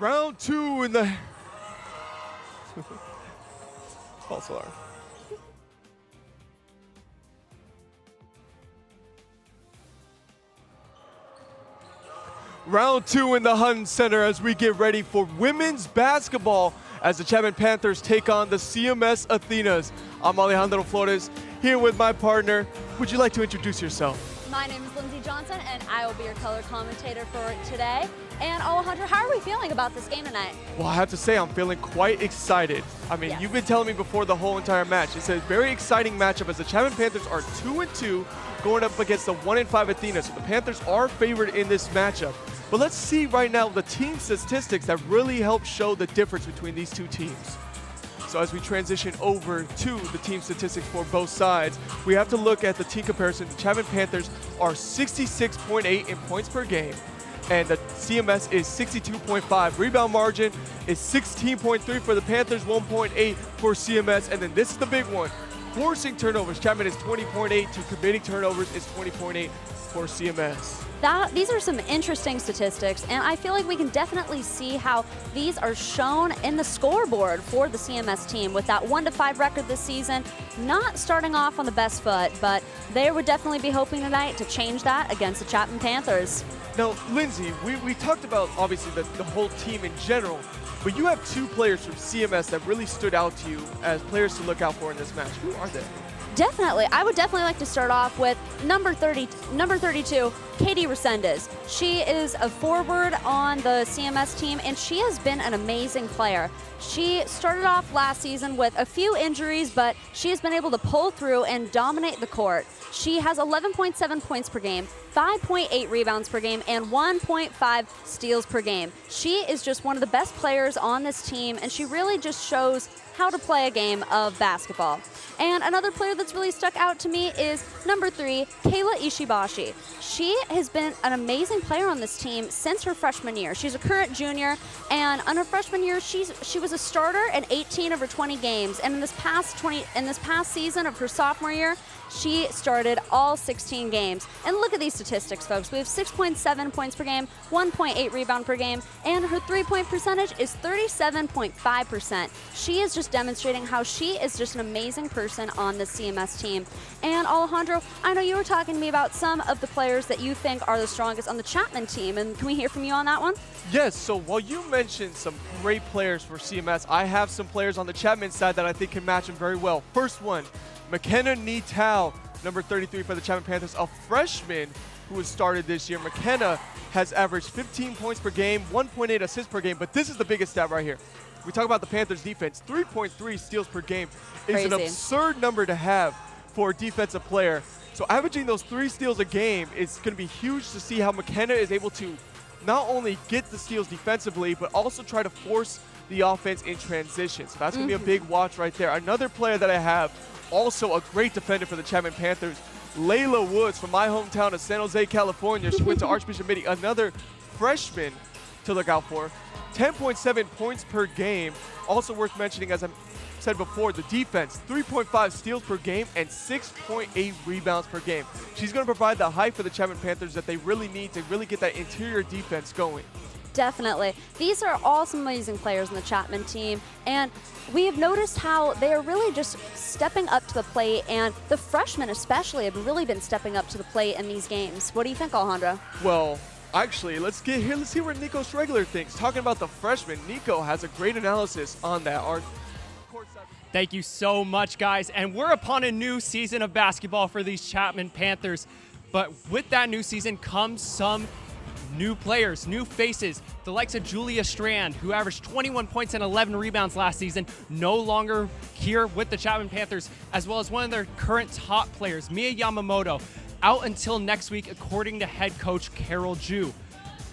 Round 2 in the false alarm. Round 2 in the Hutton Center as we get ready for women's basketball as the Chapman Panthers take on the CMS Athenas. I'm Alejandro Flores here with my partner. Would you like to introduce yourself? My name is Lindsay Johnson, and I will be your color commentator for today. And Alejandro, how are we feeling about this game tonight? Well, I have to say I'm feeling quite excited. I mean, Yes. You've been telling me before the whole entire match. It's a very exciting matchup as the Chapman Panthers are 2-2 going up against the 1-5 Athenas. So the Panthers are favored in this matchup. But let's see right now the team statistics that really help show the difference between these two teams. So as we transition over to the team statistics for both sides, we have to look at the team comparison. The Chapman Panthers are 66.8 in points per game, and the CMS is 62.5. Rebound margin is 16.3 for the Panthers, 1.8 for CMS, and then this is the big one. Forcing turnovers, Chapman is 20.8 to committing turnovers is 20.8 for CMS. These are some interesting statistics, and I feel like we can definitely see how these are shown in the scoreboard for the CMS team with that 1-5 record this season. Not starting off on the best foot, but they would definitely be hoping tonight to change that against the Chapman Panthers. Now, Lindsay, we talked about obviously the whole team in general, but you have two players from CMS that really stood out to you as players to look out for in this match. Who are they? Definitely. I would definitely like to start off with number 32, Katie Resendez. She is a forward on the CMS team, and she has been an amazing player. She started off last season with a few injuries, but she has been able to pull through and dominate the court. She has 11.7 points per game, 5.8 rebounds per game, and 1.5 steals per game. She is just one of the best players on this team, and she really just shows how to play a game of basketball. And another player that's really stuck out to me is number 3, Kayla Ishibashi. She has been an amazing player on this team since her freshman year. She's a current junior, and on her freshman year, she was a starter in 18 of her 20 games. And in this past season of her sophomore year, she started all 16 games. And look at these statistics, folks. We have 6.7 points per game, 1.8 rebound per game, and her three-point percentage is 37.5%. She is just demonstrating how she is just an amazing person on the CMS team. And Alejandro, I know you were talking to me about some of the players that you think are the strongest on the Chapman team, and can we hear from you on that one? Yes, so while you mentioned some great players for CMS, I have some players on the Chapman side that I think can match them very well. First one, McKenna Netao, number 33 for the Chapman Panthers, a freshman who has started this year. McKenna has averaged 15 points per game, 1.8 assists per game, but this is the biggest stat right here. We talk about the Panthers defense, 3.3 steals per game is an absurd number to have for a defensive player. So averaging those 3 steals a game is going to be huge to see how McKenna is able to not only get the steals defensively, but also try to force the offense in transition. So that's going to be a big watch right there. Another player that I have, also a great defender for the Chapman Panthers, Layla Woods from my hometown of San Jose, California. She went to Archbishop Mitty, another freshman to look out for. 10.7 points per game. Also worth mentioning, as I said before, the defense, 3.5 steals per game and 6.8 rebounds per game. She's going to provide the height for the Chapman Panthers that they really need to really get that interior defense going. Definitely. These are all some amazing players on the Chapman team, and we have noticed how they are really just stepping up to the plate, and the freshmen especially have really been stepping up to the plate in these games. What do you think, Alejandro? Well, actually, let's see what Nico Schregler thinks. Talking about the freshmen, Nico has a great analysis on that. Thank you so much, guys. And we're upon a new season of basketball for these Chapman Panthers. But with that new season comes some new players, new faces. The likes of Julia Strand, who averaged 21 points and 11 rebounds last season, no longer here with the Chapman Panthers, as well as one of their current top players, Mia Yamamoto, out until next week, according to head coach Carol Ju.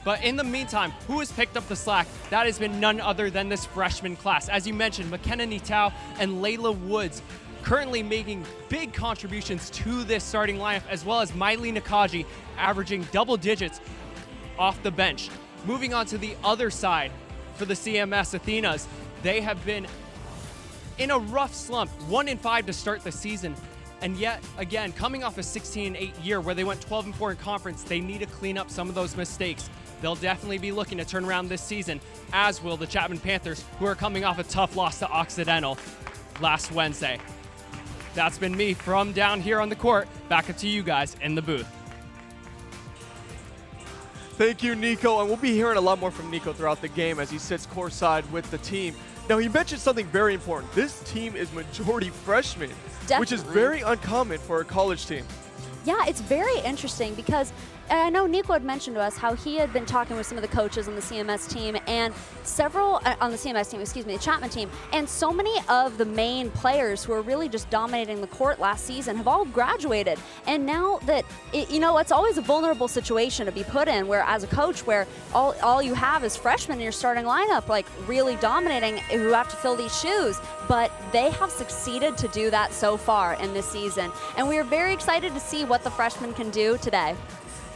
But in the meantime, who has picked up the slack? That has been none other than this freshman class. As you mentioned, McKenna Netao and Layla Woods currently making big contributions to this starting lineup, as well as Miley Nakaji averaging double digits off the bench. Moving on to the other side for the CMS Athenas, they have been in a rough slump, 1-5 to start the season. And yet, again, coming off a 16-8 year where they went 12-4 in conference, they need to clean up some of those mistakes. They'll definitely be looking to turn around this season, as will the Chapman Panthers, who are coming off a tough loss to Occidental last Wednesday. That's been me from down here on the court. Back up to you guys in the booth. Thank you, Nico. And we'll be hearing a lot more from Nico throughout the game as he sits courtside with the team. Now, he mentioned something very important. This team is majority freshmen, which is very uncommon for a college team. Yeah, it's very interesting because I know Nico had mentioned to us how he had been talking with some of the coaches on the CMS team and the Chapman team, and so many of the main players who are really just dominating the court last season have all graduated. And now that, it's always a vulnerable situation to be put in, where as a coach, where all you have is freshmen in your starting lineup, like really dominating, who have to fill these shoes. But they have succeeded to do that so far in this season. And we are very excited to see what the freshmen can do today.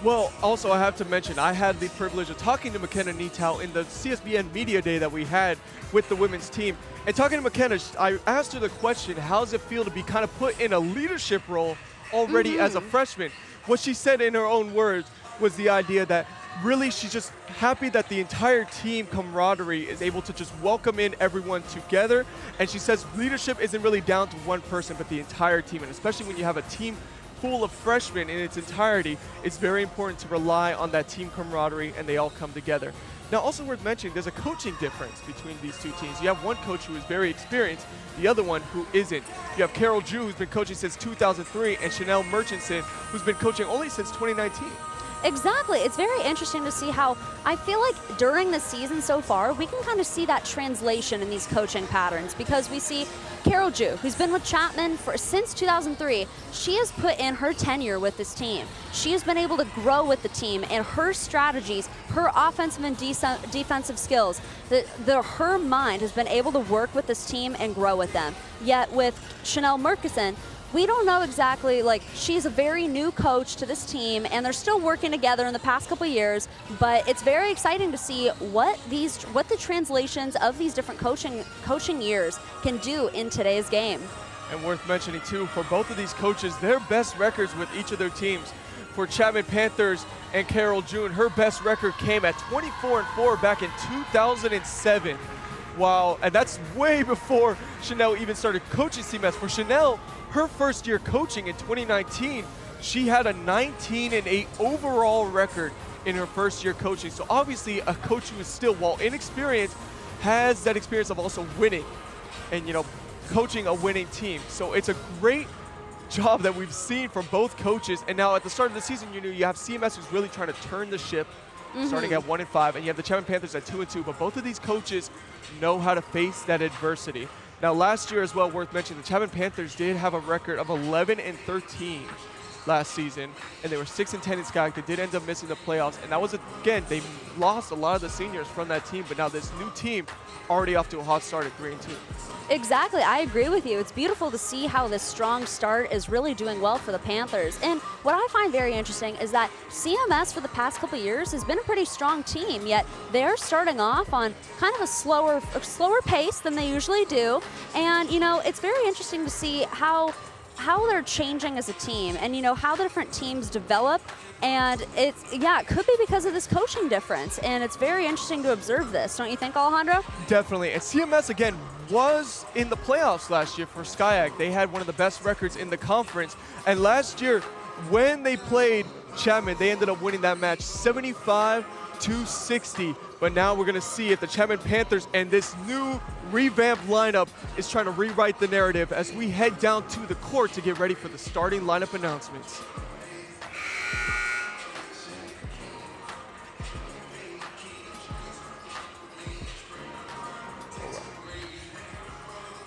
Well, also I have to mention, I had the privilege of talking to McKenna Netow in the CSBN Media Day that we had with the women's team. And talking to McKenna, I asked her the question, how does it feel to be kind of put in a leadership role already as a freshman? What she said in her own words was the idea that really she's just happy that the entire team camaraderie is able to just welcome in everyone together. And she says leadership isn't really down to one person, but the entire team. And especially when you have a team full of freshmen in its entirety, it's very important to rely on that team camaraderie and they all come together. Now, also worth mentioning, there's a coaching difference between these two teams. You have one coach who is very experienced, the other one who isn't. You have Carol Drew, who's been coaching since 2003, and Chanel Murchison, who's been coaching only since 2019. Exactly. It's very interesting to see how I feel like during the season so far, we can kind of see that translation in these coaching patterns, because we see Carol Drew, who's been with Chapman since 2003, she has put in her tenure with this team. She has been able to grow with the team, and her strategies, her offensive and defensive skills, her mind has been able to work with this team and grow with them. Yet with Chanel Murchison, we don't know exactly, she's a very new coach to this team, and they're still working together in the past couple years, but it's very exciting to see what the translations of these different coaching years can do in today's game. And worth mentioning too, for both of these coaches, their best records with each of their teams. For Chapman Panthers and Carol June, her best record came at 24-4 back in 2007. Wow, and that's way before Chanel even started coaching CMS. For Chanel, her first year coaching in 2019, she had a 19-8 overall record in her first year coaching. So obviously a coach who is still, while inexperienced, has that experience of also winning and, coaching a winning team. So it's a great job that we've seen from both coaches. And now at the start of the season, you have CMS who's really trying to turn the ship, starting at 1-5, and you have the Chapman Panthers at 2-2. But both of these coaches know how to face that adversity. Now, last year as well, worth mentioning, the Chapman Panthers did have a record of 11-13 last season, and they were 6-10 in SCAC. They did end up missing the playoffs, and that was, again, they lost a lot of the seniors from that team, but now this new team already off to a hot start at 3-2. Exactly, I agree with you. It's beautiful to see how this strong start is really doing well for the Panthers. And what I find very interesting is that CMS for the past couple of years has been a pretty strong team, yet they're starting off on kind of a slower pace than they usually do. And, it's very interesting to see how they're changing as a team and, how the different teams develop. And it could be because of this coaching difference. And it's very interesting to observe this. Don't you think, Alejandro? Definitely. And CMS, again, was in the playoffs last year for SCIAC. They had one of the best records in the conference. And last year, when they played Chapman, they ended up winning that match 75-60. But now we're going to see if the Chapman Panthers and this new revamped lineup is trying to rewrite the narrative as we head down to the court to get ready for the starting lineup announcements.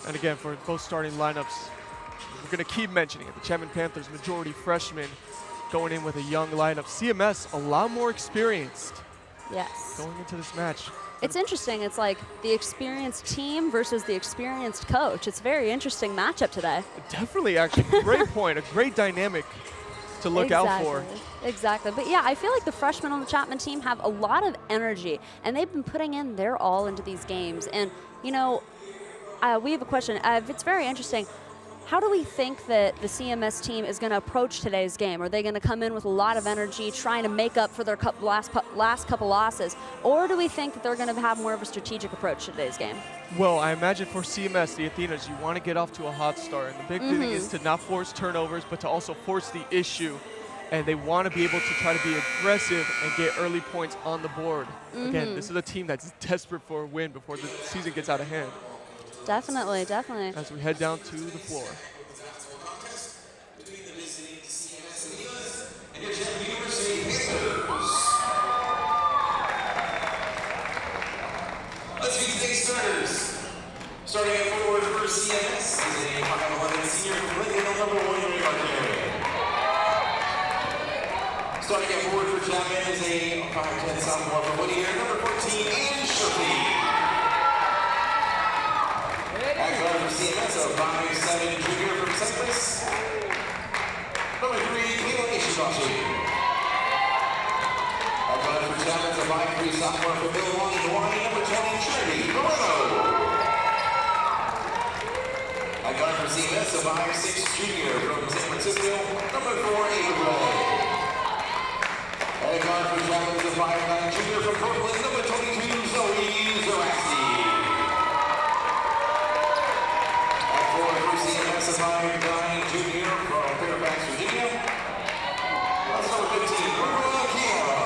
And again, for both starting lineups, we're going to keep mentioning it. The Chapman Panthers, majority freshmen, going in with a young lineup. CMS, a lot more experienced. Yes. Going into this match. It's interesting. It's like the experienced team versus the experienced coach. It's a very interesting matchup today. Definitely, actually. Great point. A great dynamic to look out for. Exactly. But yeah, I feel like the freshmen on the Chapman team have a lot of energy, and they've been putting in their all into these games. And, we have a question. It's very interesting. How do we think that the CMS team is going to approach today's game? Are they going to come in with a lot of energy, trying to make up for their last couple losses? Or do we think that they're going to have more of a strategic approach to today's game? Well, I imagine for CMS, the Athenas, you want to get off to a hot start. And the big thing is to not force turnovers, but to also force the issue. And they want to be able to try to be aggressive and get early points on the board. Again, this is a team that's desperate for a win before the season gets out of hand. Definitely, definitely. As we head down to the floor. Let's meet today's starters. Starting at forward for CMS is a 5'11" senior from Lincoln, number 1 radar carrier. Starting at forward for Chapman is a 5'10" sophomore from Whittier, number 14, and Chapman. At guard for CMS, a 5'7" junior from Cyprus. Number 3, Kayla Ishibashi. At guard for Chapman, a 5'3" sophomore from Milwaukee, Hawaii, number 20, Trinity Moreno. At guard for CMS, a 5'6" junior from San Francisco, number 4, Ava Gray. At guard for Chapman, a 5'9" junior from Brooklyn, number 22, Zoe Zarasti. CMS, a 5'9" junior from Fairfax, Virginia. That's number 15, Maria Kiara.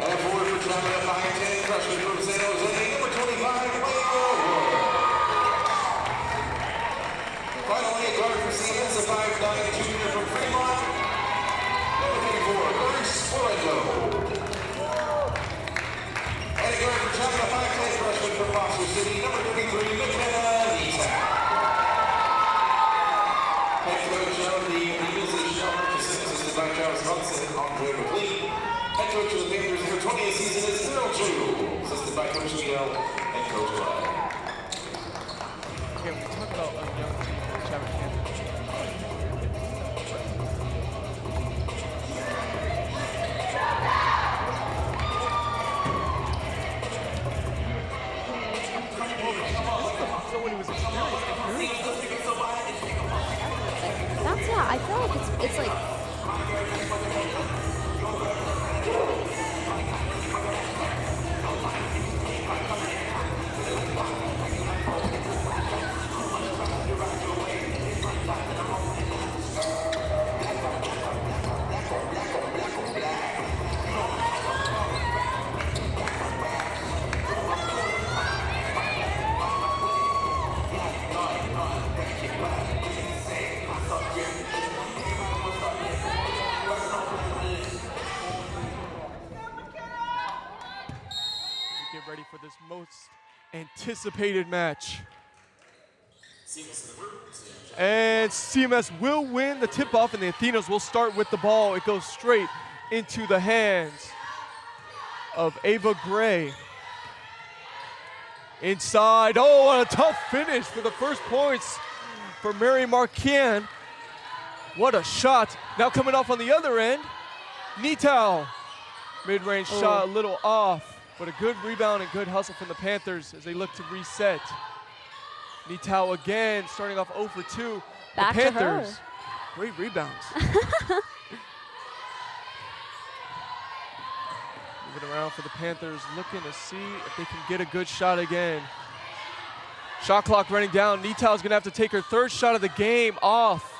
And forward for Chapman, a 5'10" freshman from San Jose, number 25, Leo Wood. Finally, a guard for CMS, a 5'9" junior from Fremont, number 34, Orange Sporendo. And a guard for Chapman, a 5'10" freshman from Foster City, number 33, McKenna Nita. Head coach of the Eagles is Shelmer, assisted by Travis Hudson, Andre McLean. Head coach of the Panthers in their 20th season is Daryl Drew, assisted by Coach Miguel and Coach Glad. Okay, we talk about a young team for the Chapman Panthers. Someone who was experienced. That's, yeah, I feel like it's like... Get ready for this most anticipated match. And CMS will win the tip-off, and the Athenas will start with the ball. It goes straight into the hands of Ava Gray. Inside, oh, what a tough finish for the first points for Mary Marquian. What a shot. Now coming off on the other end, Nitao. Mid-range shot a little off. But a good rebound and good hustle from the Panthers as they look to reset. Nitao again, starting off 0 for 2. Back the Panthers, to her. great rebounds. Moving around for the Panthers, looking to see if they can get a good shot again. Shot clock running down. Nitao's gonna have to take her third shot of the game off.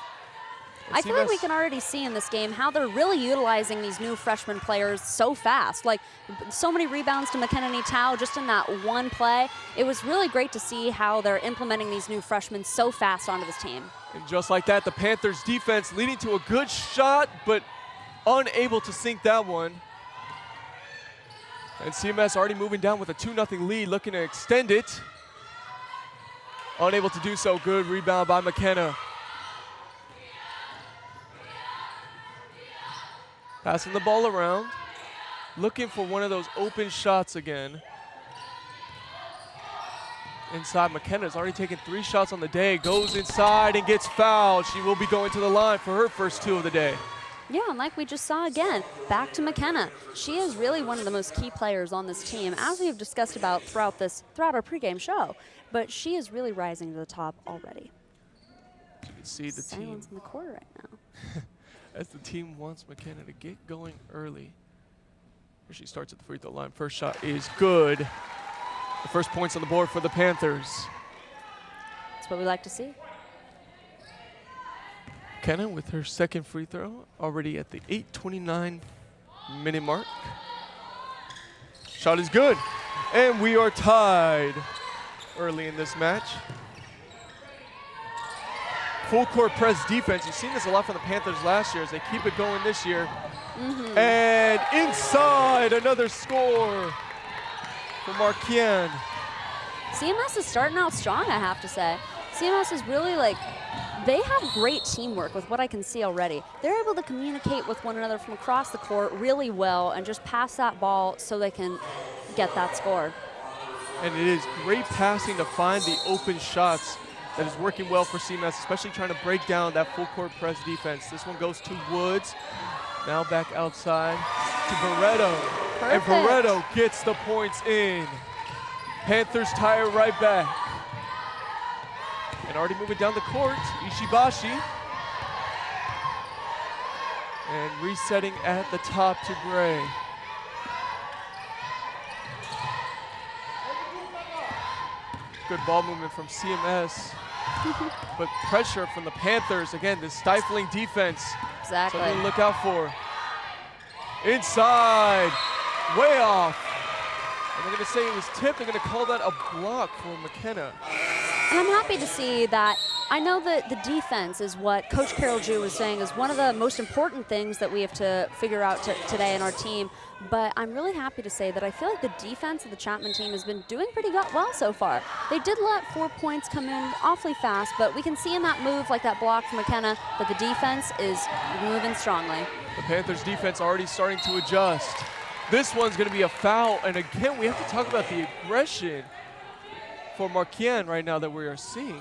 I feel like we can already see in this game how they're really utilizing these new freshman players so fast. Like, so many rebounds to McKenna Nitao just in that one play. It was really great to see how they're implementing these new freshmen so fast onto this team. And just like that, the Panthers defense leading to a good shot, but unable to sink that one. And CMS already moving down with a 2-0 lead, looking to extend it. Unable to do so. Good rebound by McKenna. Passing the ball around, looking for one of those open shots again. Inside, McKenna's already taken 3 shots on the day, goes inside and gets fouled. She will be going to the line for her first 2 of the day. Yeah, and like we just saw again, back to McKenna. She is really one of the most key players on this team, as we've discussed about throughout our pregame show. But she is really rising to the top already. You can see the Silence team in the court right now. as the team wants McKenna to get going early. Here she starts at the free throw line. First shot is good. The first points on the board for the Panthers. That's what we like to see. McKenna with her second free throw, already at the 8:29 minute mark. Shot is good, and we are tied early in this match. Full court press defense. You've seen this a lot from the Panthers last year as they keep it going this year. And inside, another score for Marquian. CMS is starting out strong, I have to say. CMS is really they have great teamwork with what I can see already. They're able to communicate with one another from across the court really well and just pass that ball so they can get that score. And it is great passing to find the open shots that is working well for CMS, especially trying to break down that full court press defense. This one goes to Woods. Now back outside to Barreto. Perfect. And Barreto gets the points in. Panthers tie it right back. And already moving down the court, Ishibashi. And resetting at the top to Gray. Good ball movement from CMS. But pressure from the Panthers. Again, this stifling defense. Exactly. Something to look out for. Inside, way off. And they're going to say it was tipped. They're going to call that a block for McKenna. And I'm happy to see that. I know that the defense is what Coach Carol Jew was saying is one of the most important things that we have to figure out today in our team. But I'm really happy to say that I feel like the defense of the Chapman team has been doing pretty well so far. They did let 4 points come in awfully fast, but we can see in that move, like that block from McKenna, that the defense is moving strongly. The Panthers defense already starting to adjust. This one's going to be a foul. And again, we have to talk about the aggression for Marquian right now that we are seeing.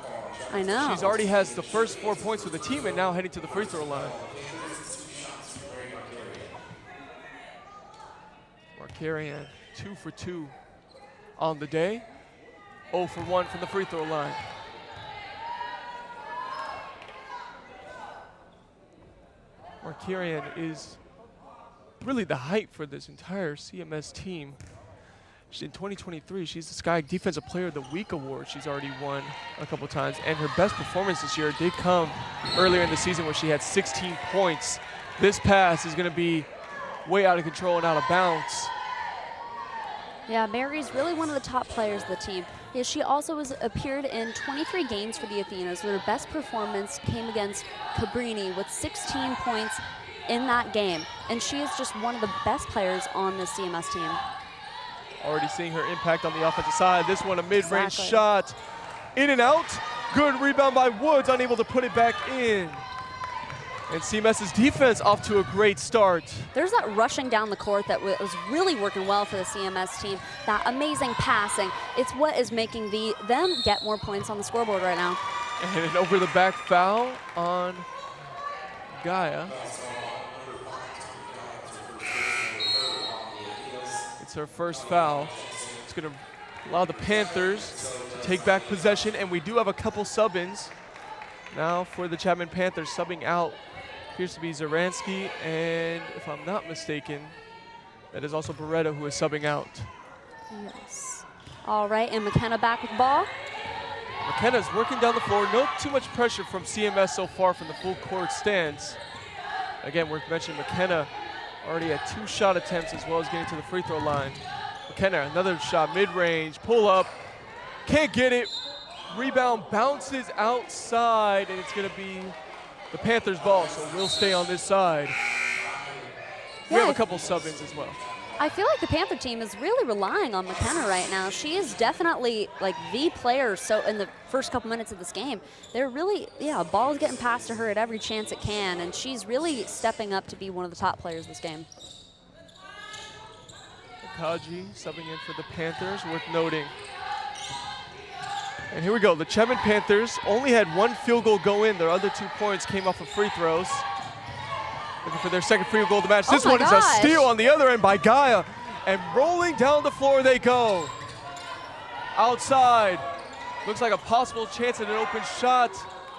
I know. She's already has the first 4 points for the team and now heading to the free throw line. Marquarian 2 for 2 on the day. 0 for 1 from the free throw line. Marquarian is really the hype for this entire CMS team. In 2023, she's the Sky Defensive Player of the Week award. She's already won a couple times, and her best performance this year did come earlier in the season where she had 16 points. This pass is going to be way out of control and out of bounds. Yeah, Mary's really one of the top players of the team. Yeah, she also appeared in 23 games for the Athenas. Her best performance came against Cabrini with 16 points in that game, and she is just one of the best players on the CMS team. Already seeing her impact on the offensive side. This one a mid-range Exactly. shot. In and out. Good rebound by Woods, unable to put it back in. And CMS's defense off to a great start. There's that rushing down the court that was really working well for the CMS team. That amazing passing. It's what is making them get more points on the scoreboard right now. And an over-the-back foul on Gaia. It's her first foul. It's going to allow the Panthers to take back possession, and we do have a couple sub-ins. Now for the Chapman Panthers, subbing out appears to be Zaransky, and if I'm not mistaken, that is also Barreto who is subbing out. Yes. All right, and McKenna back with the ball. McKenna's working down the floor. No too much pressure from CMS so far from the full court stance. Again, worth mentioning McKenna already had 2 shot attempts as well as getting to the free throw line. McKenna, another shot, mid-range, pull up, can't get it. Rebound bounces outside, and it's going to be the Panthers' ball, so we'll stay on this side. We have a couple sub-ins as well. I feel like the Panther team is really relying on McKenna right now. She is definitely like the player. So in the first couple minutes of this game, they're really, ball's getting passed to her at every chance it can, and she's really stepping up to be one of the top players this game. Kaji subbing in for the Panthers, worth noting. And here we go. The Chapman Panthers only had 1 field goal go in. Their other 2 points came off of free throws. Looking for their second free goal of the match. This Oh my one is a gosh. steal on the other end by Gaia. And rolling down the floor they go. Outside. Looks like a possible chance at an open shot.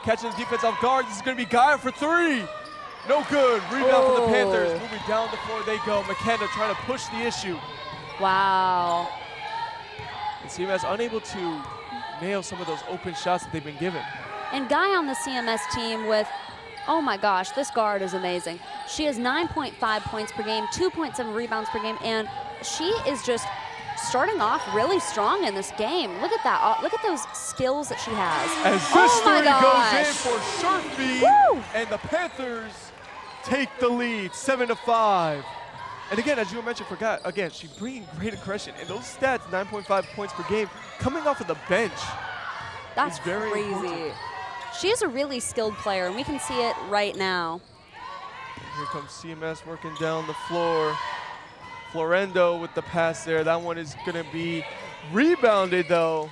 Catching the defense off guard. This is going to be Gaia for three. No good. Rebound for the Panthers. Moving down the floor they go. McKenna trying to push the issue. Wow. And CMS unable to nail some of those open shots that they've been given. And Guy on the CMS team with, oh my gosh, this guard is amazing. She has 9.5 points per game, 2.7 rebounds per game, and she is just starting off really strong in this game. Look at that. Look at those skills that she has. As this oh my goes in gosh. for Sharpie, Woo! and the Panthers take the lead, 7-5. And again, as you mentioned, forgot again, she's bringing great aggression, and those stats, 9.5 points per game, coming off of the bench. That's is very crazy. important. She is a really skilled player, and we can see it right now. And here comes CMS working down the floor. Florendo with the pass there. That one is going to be rebounded, though,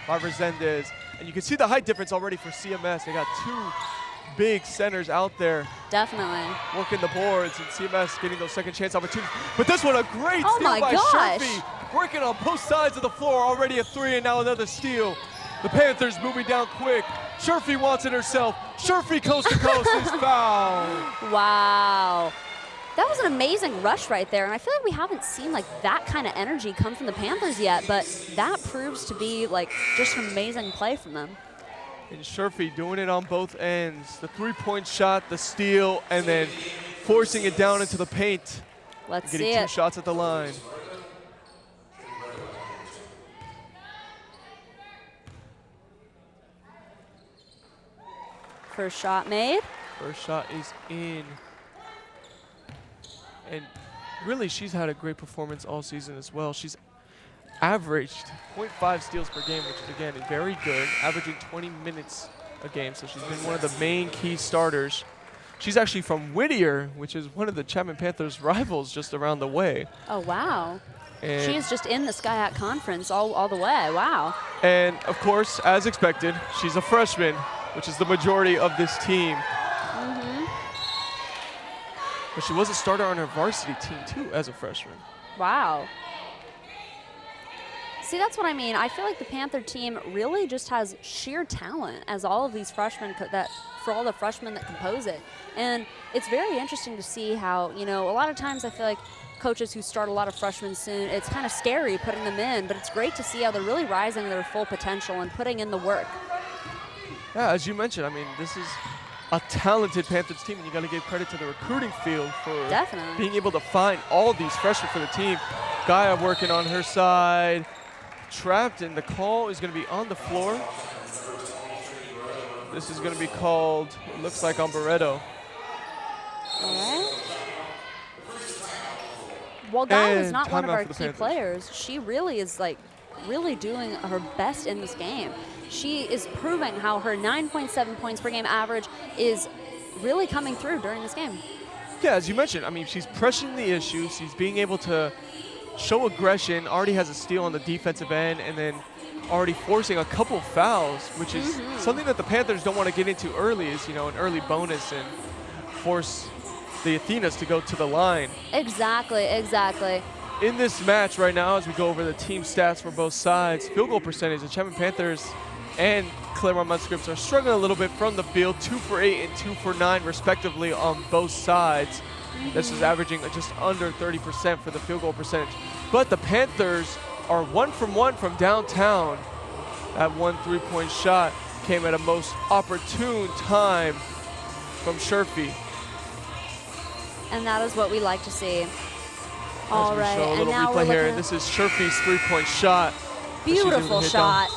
by Resendez. And you can see the height difference already for CMS. They got two big centers out there Definitely. working the boards, and CMS getting those second chance opportunities. But this one, a great Oh steal my by gosh. Sharpie, working on both sides of the floor. Already a three, and now another steal. The Panthers moving down quick. Sharpie wants it herself. Sharpie coast to coast is fouled. Wow. That was an amazing rush right there, and I feel like we haven't seen like that kind of energy come from the Panthers yet, but that proves to be like just an amazing play from them. And Sharpie doing it on both ends. The three-point shot, the steal, and then forcing it down into the paint. Let's Getting see two it. shots at the line. First shot made. First shot is in. And really, she's had a great performance all season as well. She's averaged 0.5 steals per game, which is, again, very good, averaging 20 minutes a game. So she's been one of the main key starters. She's actually from Whittier, which is one of the Chapman Panthers' rivals just around the way. Oh, wow. And She is just in the SkyHack Conference all the way. Wow. And of course, as expected, she's a freshman, which is the majority of this team. But she was a starter on her varsity team, too, as a freshman. Wow. See, that's what I mean. I feel like the Panther team really just has sheer talent as all of these freshmen for all the freshmen that compose it. And it's very interesting to see how, you know, a lot of times I feel like coaches who start a lot of freshmen soon, it's kind of scary putting them in, but it's great to see how they're really rising to their full potential and putting in the work. Yeah, as you mentioned, I mean, this is a talented Panthers team, and you got to give credit to the recruiting field for Definitely. being able to find all these freshmen for the team. Gaia working on her side. Trapped, and the call is going to be on the floor. This is going to be called, it looks like, on Barreto. All right. While Gaia was And not one of timeout our for the key Panthers. players, she really is like really doing her best in this game. She is proving how her 9.7 points per game average is really coming through during this game. Yeah, as you mentioned, I mean, she's pressing the issue. She's being able to show aggression, already has a steal on the defensive end, and then already forcing a couple fouls, which is something that the Panthers don't want to get into early, is, you know, an early bonus and force the Athenas to go to the line. Exactly, exactly. In this match right now, as we go over the team stats for both sides, field goal percentage, the Chapman Panthers and Claremont Muscripts are struggling a little bit from the field, 2 for 8 and 2 for 9 respectively on both sides. This is averaging just under 30% for the field goal percentage. But the Panthers are 1 from 1 from downtown. That one three-point shot came at a most opportune time from Sharpie. And that is what we like to see. All As we right, show a and little now we're replay here. looking This is Sharpie's three-point shot. beautiful shot.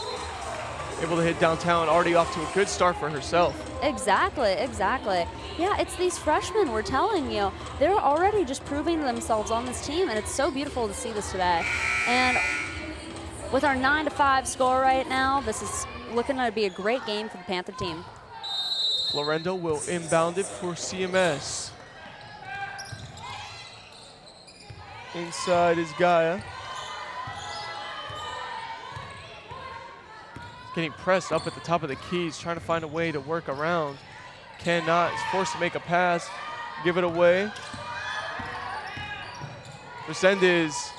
Able to hit downtown, already off to a good start for herself. Exactly, exactly. Yeah, it's these freshmen, we're telling you. They're already just proving themselves on this team, and it's so beautiful to see this today. And with our 9-5 score right now, this is looking to be a great game for the Panther team. Florendo will inbound it for CMS. Inside is Gaia. Getting pressed up at the top of the keys, trying to find a way to work around. Cannot, is forced to make a pass. give it away. Resendez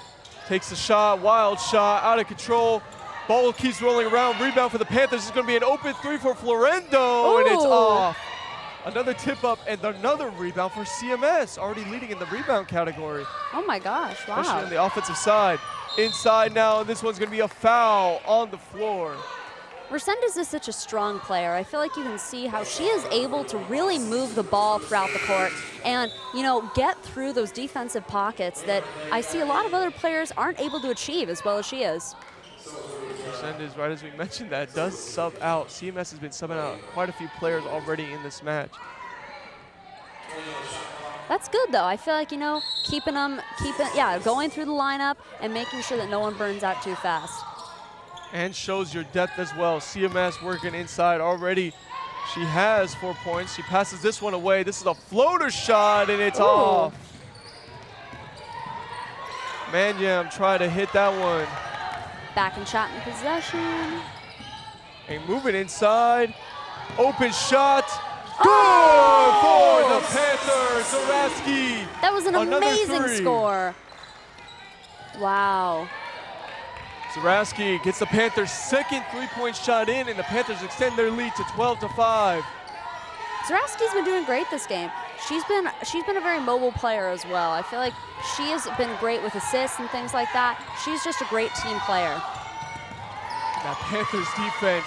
takes the shot, wild shot, out of control. Ball keeps rolling around. Rebound for the Panthers. It's going to be an open three for Florendo, and it's off. Another tip up and another rebound for CMS, already leading in the rebound category. Oh my gosh, wow. Especially on the offensive side. Inside now, and this one's going to be a foul on the floor. Resendez is such a strong player. I feel like you can see how she is able to really move the ball throughout the court and, you know, get through those defensive pockets that I see a lot of other players aren't able to achieve as well as she is. Resendez, right as we mentioned that, does sub out. CMS has been subbing out quite a few players already in this match. That's good, though. I feel like, you know, going through the lineup and making sure that no one burns out too fast. And shows your depth as well. CMS working inside already. She has 4 points. She passes this one away. This is a floater shot, and it's off. Manyam tried to hit that one. Back in Chapman possession. And moving inside. Open shot. Good for the Panthers. Zaraski. That was an amazing score. Wow. Zaraski gets the Panthers' second three-point shot in, and the Panthers extend their lead to 12-5. Zaraski's been doing great this game. She's been a very mobile player as well. I feel like she has been great with assists and things like that. She's just a great team player. That Panthers defense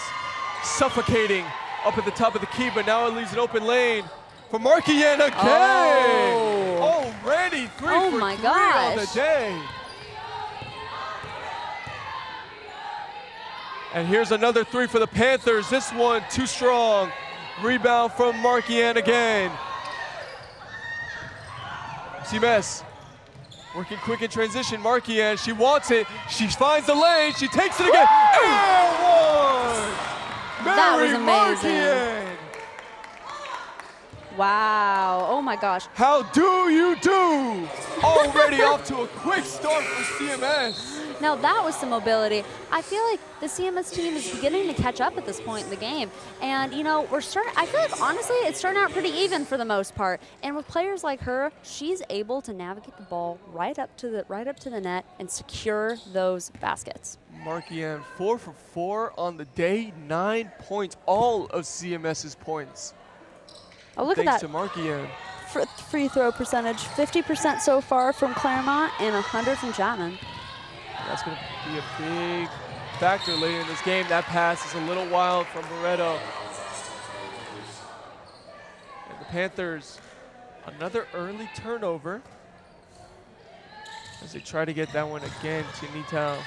suffocating up at the top of the key, but now it leaves an open lane for Markian again. Oh. Already three on the day. And here's another three for the Panthers. This one too strong. Rebound from Markian again. CMS working quick in transition. Markian, she wants it. She finds the lane. She takes it again. And one. That was amazing. Markian. Wow. Oh my gosh. How do you do? Already off to a quick start for CMS. Now that was some mobility. I feel like the CMS team is beginning to catch up at this point in the game. And you know, I feel like honestly it's starting out pretty even for the most part. And with players like her, she's able to navigate the ball right up to the net and secure those baskets. Markian 4 for 4 on the day, 9 points, all of CMS's points. Oh, look at that. Thanks to Markian. Free throw percentage, 50% so far from Claremont and 100 from Chapman. That's going to be a big factor later in this game. That pass is a little wild from Barreto. And the Panthers, another early turnover as they try to get that one again to Nitao.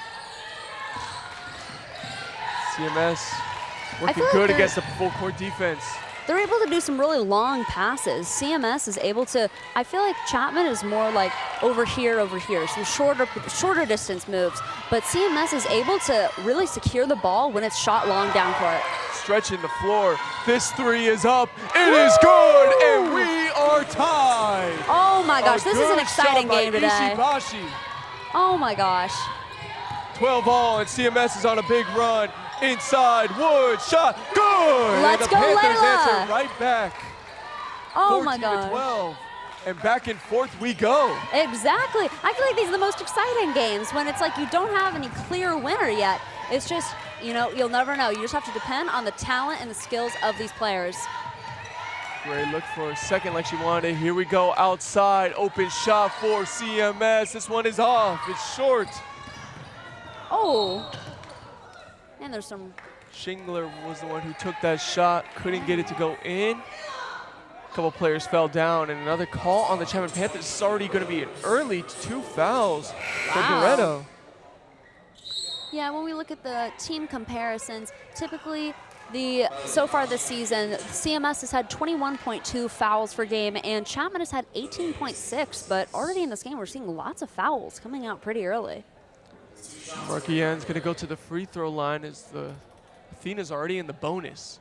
CMS working good against the full court defense. They're able to do some really long passes. CMS is able to, I feel like Chapman is more like over here, some shorter distance moves. But CMS is able to really secure the ball when it's shot long down court. Stretching the floor. This three is up. It is good, and we are tied. Oh my gosh, this is an exciting game today. Ishibashi. Oh my gosh. 12 all, and CMS is on a big run. Inside, Wood, shot, good! Let's go, Layla! And the Panthers Layla. answer right back. Oh my gosh. 14-12, and back and forth we go. Exactly. I feel like these are the most exciting games when it's like you don't have any clear winner yet. It's just, you know, you'll never know. You just have to depend on the talent and the skills of these players. Gray looked for a second like she wanted. Here we go, outside, open shot for CMS. This one is off, it's short. Oh. And there's some. Shingler was the one who took that shot, couldn't get it to go in. A couple players fell down, and another call on the Chapman Panthers. It's already going to be an early 2 fouls for Barreto. Yeah, when we look at the team comparisons, typically so far this season, CMS has had 21.2 fouls per game, and Chapman has had 18.6. But already in this game, we're seeing lots of fouls coming out pretty early. Markian's going to go to the free throw line as the Athena's already in the bonus.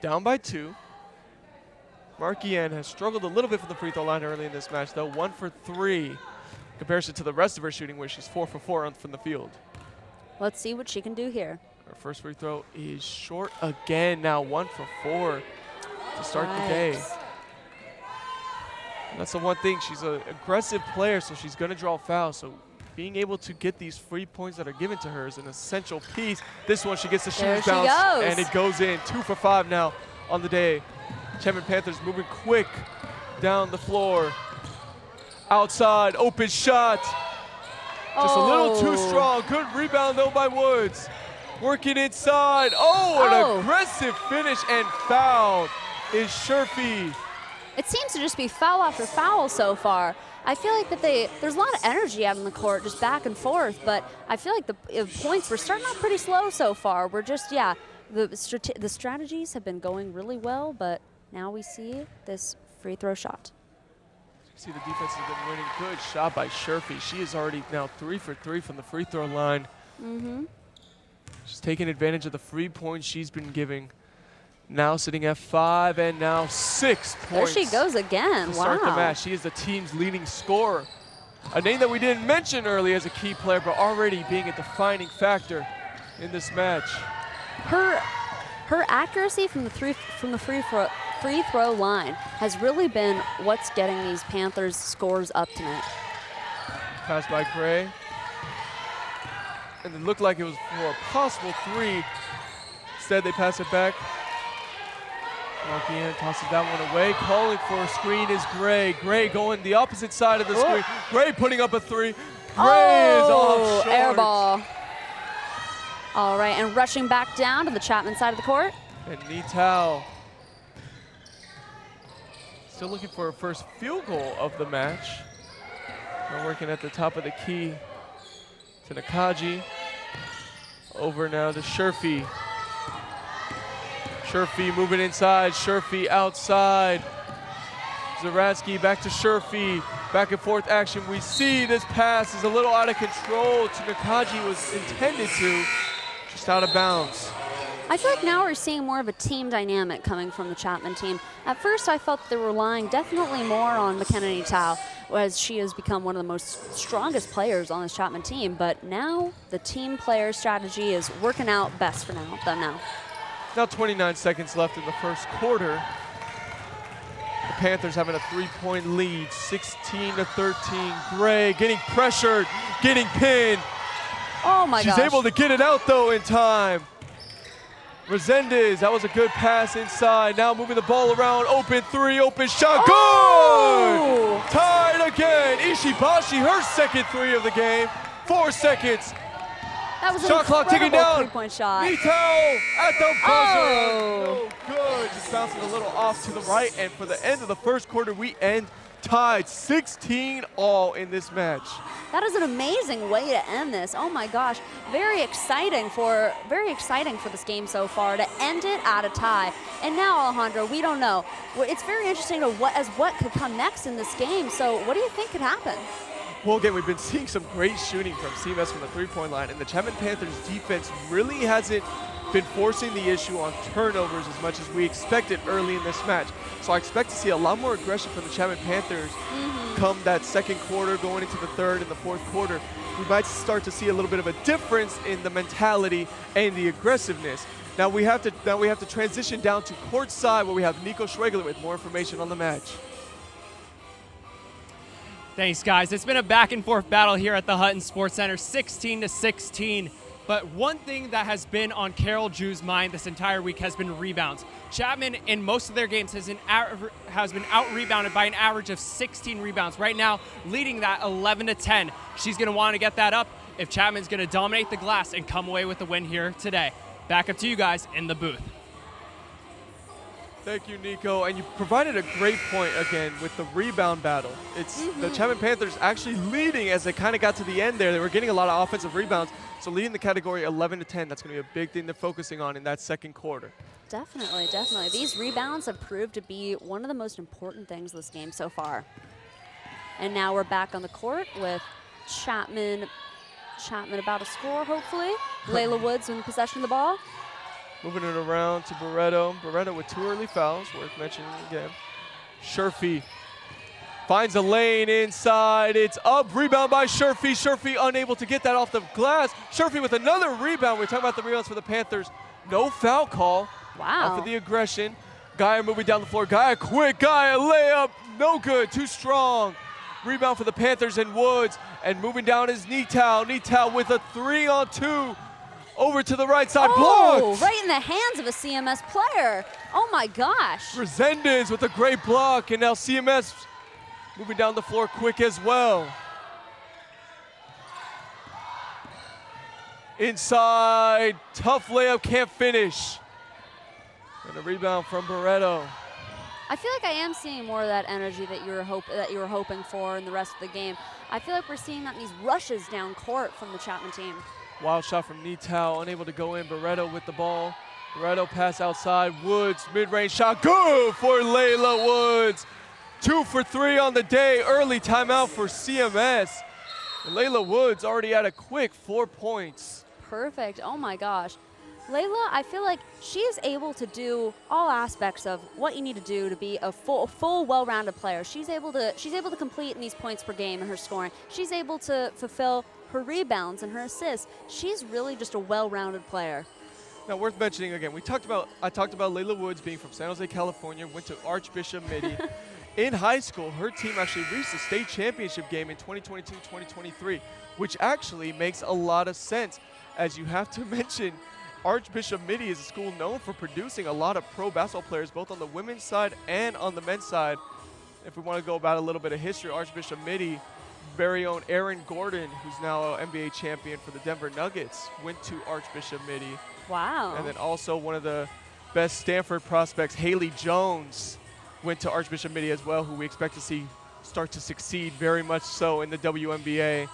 Down by 2. Markian has struggled a little bit from the free throw line early in this match, though. 1 for 3 in comparison to the rest of her shooting, where she's 4 for 4 from the field. Let's see what she can do here. Her first free throw is short again. Now 1 for 4 to start the day. That's the one thing. She's an aggressive player, so she's going to draw fouls. So being able to get these free points that are given to her is an essential piece. This one, she gets the shoes bounce, and it goes in. 2 for 5 now on the day. Chapman Panthers moving quick down the floor. Outside, open shot. Just a little too strong. Good rebound, though, by Woods. Working inside. An aggressive finish and foul is Sherfy. It seems to just be foul after foul so far. I feel like that there's a lot of energy out on the court, just back and forth, but I feel like the points were starting out pretty slow so far. We're just, the strategies have been going really well, but now we see this free throw shot. You see the defense has been winning. Good shot by Sherfy. She is already now 3 for 3 from the free throw line. She's taking advantage of the free points she's been giving. Now sitting at 5 and now 6 points. There she goes again. To start the match. She is the team's leading scorer. A name that we didn't mention earlier as a key player, but already being a defining factor in this match. Her accuracy from the free throw line has really been what's getting these Panthers scores up tonight. Pass by Gray. And it looked like it was for a possible 3. Instead, they pass it back. Markian tosses that one away. Calling for a screen is Gray. Gray going the opposite side of the screen. Gray putting up a 3. Gray is off short. Air ball. All right, and rushing back down to the Chapman side of the court. And Nitao still looking for her first field goal of the match. Now working at the top of the key to Nakaji. Over now to Sherfy. Sherfy moving inside, Sherfy outside. Zaratsky back to Sherfy. Back and forth action. We see this pass is a little out of control to Nakaji was intended to. Just out of bounds. I feel like now we're seeing more of a team dynamic coming from the Chapman team. At first I felt they were relying definitely more on McKenna Nitao, as she has become one of the most strongest players on this Chapman team, but now the team player strategy is working out best for them now. Now 29 seconds left in the first quarter. The Panthers having a 3-point lead, 16-13. Gray getting pressured, getting pinned. Oh my gosh. She's able to get it out though in time. Resendez, that was a good pass inside. Now moving the ball around, open 3, open shot, good! Tied again, Ishibashi, her second 3 of the game. 4 seconds. That was shot clock ticking down. 3-point shot. Nitao at the buzzer. No good. Just bouncing a little off to the right. And for the end of the first quarter, we end tied 16-all in this match. That is an amazing way to end this. Oh my gosh, very exciting for this game so far to end it at a tie. And now, Alejandro, we don't know. It's very interesting to what could come next in this game. So what do you think could happen? Well, again, we've been seeing some great shooting from CMS from the 3-point line, and the Chapman Panthers defense really hasn't been forcing the issue on turnovers as much as we expected early in this match. So I expect to see a lot more aggression from the Chapman Panthers come that second quarter, going into the third and the fourth quarter. We might start to see a little bit of a difference in the mentality and the aggressiveness. Now we have to transition down to courtside where we have Nico Schwegler with more information on the match. Thanks, guys. It's been a back-and-forth battle here at the Hutton Sports Center, 16-16. But one thing that has been on Carol Drew's mind this entire week has been rebounds. Chapman, in most of their games, has been out-rebounded by an average of 16 rebounds. Right now, leading that 11-10. She's going to want to get that up if Chapman's going to dominate the glass and come away with the win here today. Back up to you guys in the booth. Thank you, Nico. And you provided a great point again with the rebound battle. It's the Chapman Panthers actually leading as they kind of got to the end there. They were getting a lot of offensive rebounds. So leading the category 11-10, that's going to be a big thing they're focusing on in that second quarter. Definitely, definitely. These rebounds have proved to be one of the most important things this game so far. And now we're back on the court with Chapman about to score, hopefully. Layla Woods in possession of the ball. Moving it around to Barreto. Barreto with 2 early fouls, worth mentioning again. Sherfy finds a lane inside. It's up. Rebound by Sherfy. Sherfy unable to get that off the glass. Sherfy with another rebound. We're talking about the rebounds for the Panthers. No foul call. Wow. For the aggression. Gaia moving down the floor. Gaia quick. Gaia layup. no good, too strong. Rebound for the Panthers and Woods, and moving down is Nitao. Nitao with a 3-on-2 over to the right side, blocked. Right in the hands of a CMS player. Oh my gosh. Resendez with a great block, and now CMS moving down the floor quick as well. Inside, tough layup, can't finish. And a rebound from Barreto. I feel like I am seeing more of that energy that you were hoping for in the rest of the game. I feel like we're seeing that in these rushes down court from the Chapman team. Wild shot from Nitao, unable to go in. Barreto with the ball. Barreto pass outside. Woods, mid-range shot, good for Layla Woods. 2 for 3 on the day. Early timeout for CMS. And Layla Woods already had a quick 4 points. Perfect. Oh my gosh. Layla, I feel like she is able to do all aspects of what you need to do to be a full well-rounded player. She's able to complete in these points per game in her scoring. She's able to fulfill her rebounds and her assists. She's really just a well-rounded player. Now, worth mentioning again, I talked about Layla Woods being from San Jose, California, went to Archbishop Mitty. In high school, her team actually reached the state championship game in 2022-2023, which actually makes a lot of sense, as you have to mention Archbishop Mitty is a school known for producing a lot of pro basketball players, both on the women's side and on the men's side. If we want to go about a little bit of history, Archbishop Mitty, very own Aaron Gordon, who's now an NBA champion for the Denver Nuggets, went to Archbishop Mitty. Wow. And then also one of the best Stanford prospects, Haley Jones, went to Archbishop Mitty as well, who we expect to see start to succeed very much so in the WNBA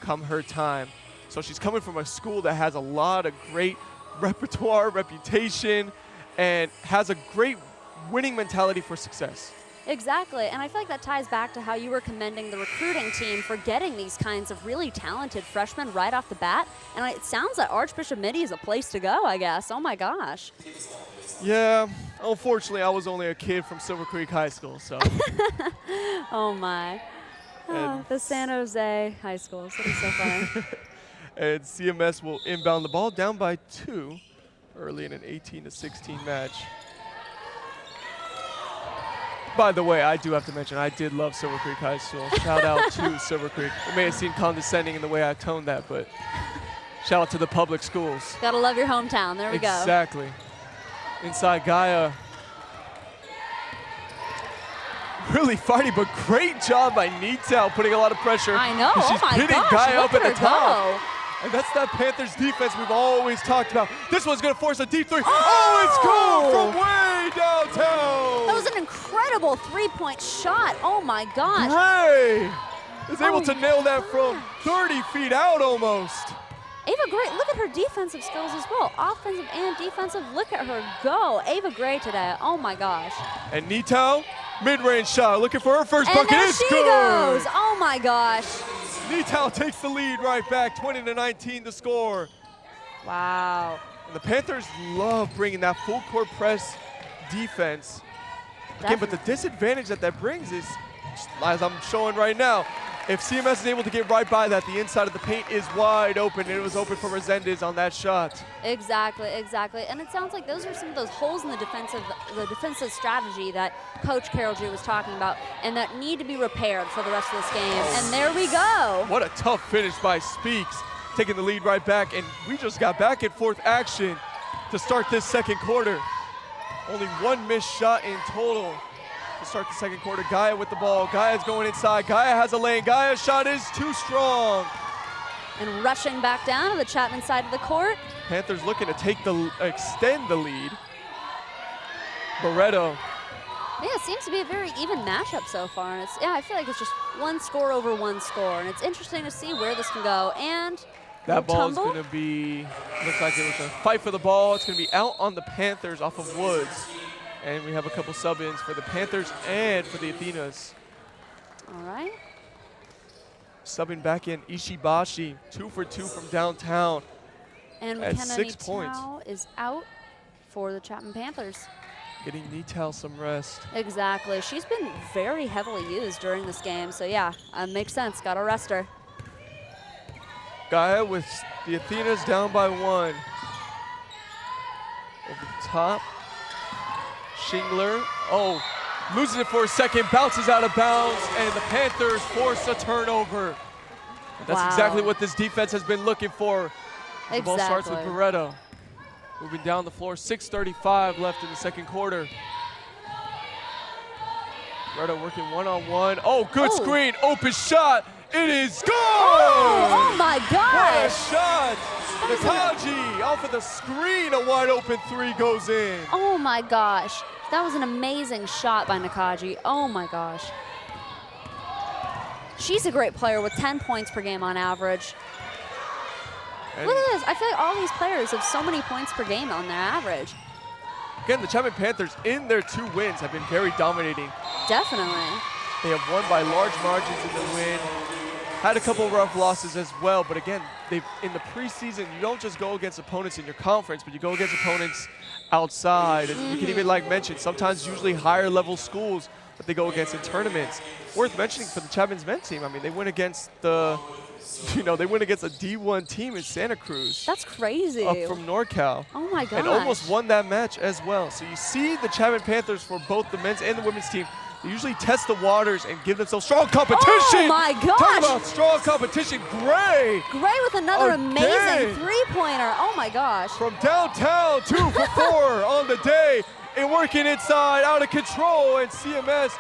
come her time. So she's coming from a school that has a lot of great repertoire, reputation, and has a great winning mentality for success. Exactly, and I feel like that ties back to how you were commending the recruiting team for getting these kinds of really talented freshmen right off the bat. And it sounds like Archbishop Mitty is a place to go, I guess. Oh my gosh. Yeah, unfortunately, I was only a kid from Silver Creek High School, so. Oh my. Oh, the San Jose high schools. That is so funny. And CMS will inbound the ball down by 2 early in an 18-16 match. By the way, I do have to mention, I did love Silver Creek High School. Shout out to Silver Creek. It may have seemed condescending in the way I toned that, but shout out to the public schools. Gotta love your hometown. There we go. Exactly. Inside Gaia. Really fighting, but great job by Nitao putting a lot of pressure. I know. She's Oh my hitting gosh. Gaia Look up at the her top. go. And that's that Panthers defense we've always talked about. This one's going to force a deep three. Oh, it's good from way downtown. That was an incredible three-point shot. Oh my gosh. Gray is able to nail that from 30 feet out almost. Ava Gray, look at her defensive skills as well. Offensive and defensive. Look at her go. Ava Gray today. Oh my gosh. And Nitao, mid-range shot, looking for her first And bucket. there It's she good. goes. Oh my gosh. Nitao takes the lead right back, 20-19 to score. Wow. And the Panthers love bringing that full court press defense. Again, but the disadvantage that brings is, as I'm showing right now, if CMS is able to get right by that, the inside of the paint is wide open, and it was open for Resendez on that shot. Exactly, exactly. And it sounds like those are some of those holes in the defensive strategy that Coach Carol G was talking about and that need to be repaired for the rest of this game. And there we go. What a tough finish by Speaks, taking the lead right back, and we just got back and forth action to start this second quarter. Only one missed shot in total to start the second quarter. Gaia with the ball. Gaia's going inside. Gaia has a lane. Gaia's shot is too strong. And rushing back down to the Chapman side of the court. Panthers looking to extend the lead. Barreto. Yeah, it seems to be a very even matchup so far. And I feel like it's just one score over one score. And it's interesting to see where this can go. And that ball is tumble. going to be, looks like it was a fight for the ball. It's going to be out on the Panthers off of Woods. And we have a couple sub-ins for the Panthers and for the Athenas. All right. Subbing back in Ishibashi, 2 for 2 from downtown. And at McKenna 6 points. Nitao is out for the Chapman Panthers. Getting Nitao some rest. Exactly. She's been very heavily used during this game. So, yeah, makes sense. Got to rest her. Gaia with the Athenas down by 1. Over the top. Shingler. Oh, Loses it for a second, bounces out of bounds, and the Panthers force a turnover. That's exactly what this defense has been looking for. The ball starts with Barreto. Moving down the floor, 6:35 left in the second quarter. Barreto working one-on-one. Oh, good screen, open shot. It is good! Oh my gosh! What a shot! Nakaji off of the screen, a wide open three goes in. Oh my gosh. That was an amazing shot by Nakaji. Oh my gosh. She's a great player with 10 points per game on average. And look at this. I feel like all these players have so many points per game on their average. Again, the Chapman Panthers in their 2 wins have been very dominating. Definitely. They have won by large margins in the win. Had a couple of rough losses as well, but again, in the preseason, you don't just go against opponents in your conference, but you go against opponents outside. And we can even mention, sometimes usually higher level schools that they go against in tournaments. Worth mentioning for the Chapman's men team, I mean, they went against they went against a D1 team in Santa Cruz. That's crazy. Up from NorCal. Oh my gosh. And almost won that match as well. So you see the Chapman Panthers for both the men's and the women's team, they usually test the waters and give themselves strong competition. Oh my gosh. Talk about strong competition. Gray. Gray with another Again. amazing three-pointer. Oh my gosh. From downtown, 2 for 4 on the day. And working inside, out of control. And CMS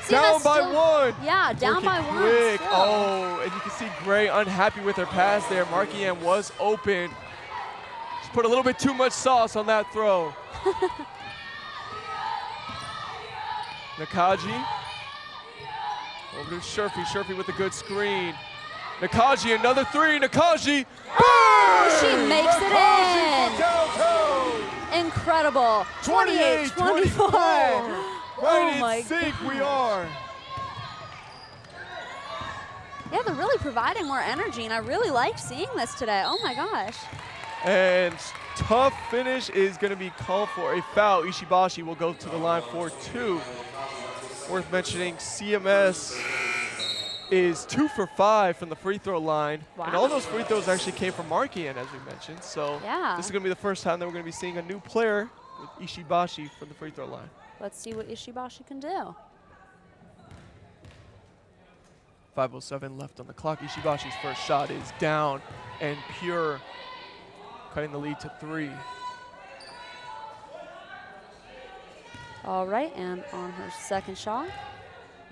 down by 1. Yeah, down by 1. Quick. Still. Oh, and you can see Gray unhappy with her pass there. Markian was open. She put a little bit too much sauce on that throw. Nakaji. Over to Sherfy. Sherfy with a good screen. Nakaji, another 3. Nakaji. Oh, she makes it in. Incredible. 28-24. Right in sync we are. Yeah, they're really providing more energy, and I really liked seeing this today. Oh my gosh. And tough finish is going to be called for a foul. Ishibashi will go to the line for 2. Worth mentioning, CMS is 2 for 5 from the free throw line. Wow. And all those free throws actually came from Markian, as we mentioned. So yeah, this is going to be the first time that we're going to be seeing a new player with Ishibashi from the free throw line. Let's see what Ishibashi can do. 5:07 left on the clock. Ishibashi's first shot is down and pure, cutting the lead to 3. All right, and on her second shot.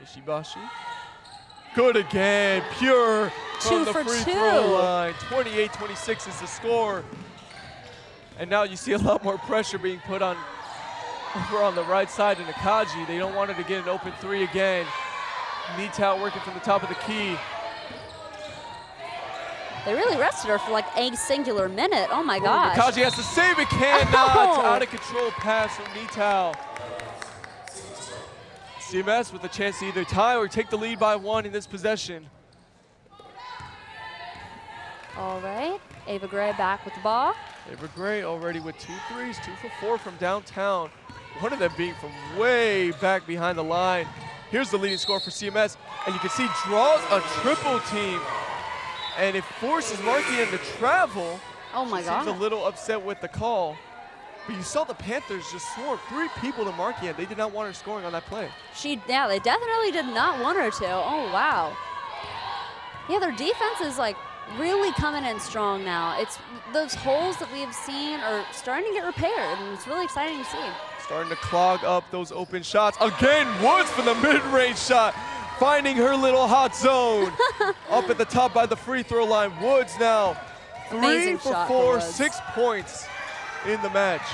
Ishibashi. Good again, pure from 2 the for free 2. throw line. 28-26 is the score. And now you see a lot more pressure being put on over on the right side of Nakaji. They don't want her to get an open 3 again. Nitao working from the top of the key. They really rested her for like a singular minute. Oh my gosh. Nakaji has to save it, cannot. Out of control pass from Nitao. CMS with a chance to either tie or take the lead by 1 in this possession. All right, Ava Gray back with the ball. Ava Gray already with 2 threes, 2 for 4 from downtown. One of them being from way back behind the line. Here's the leading scorer for CMS, and you can see draws a triple team, and it forces Markian to travel. Oh my God. Seems a little upset with the call, but you saw the Panthers just swarm 3 people to Markian. They did not want her scoring on that play. Yeah, they definitely did not want her to. Oh wow. Yeah, their defense is like really coming in strong now. It's those holes that we have seen are starting to get repaired, and it's really exciting to see. Starting to clog up those open shots. Again, Woods for the mid-range shot, finding her little hot zone. Up at the top by the free throw line. Woods now 3 for 4, 6 points in the match.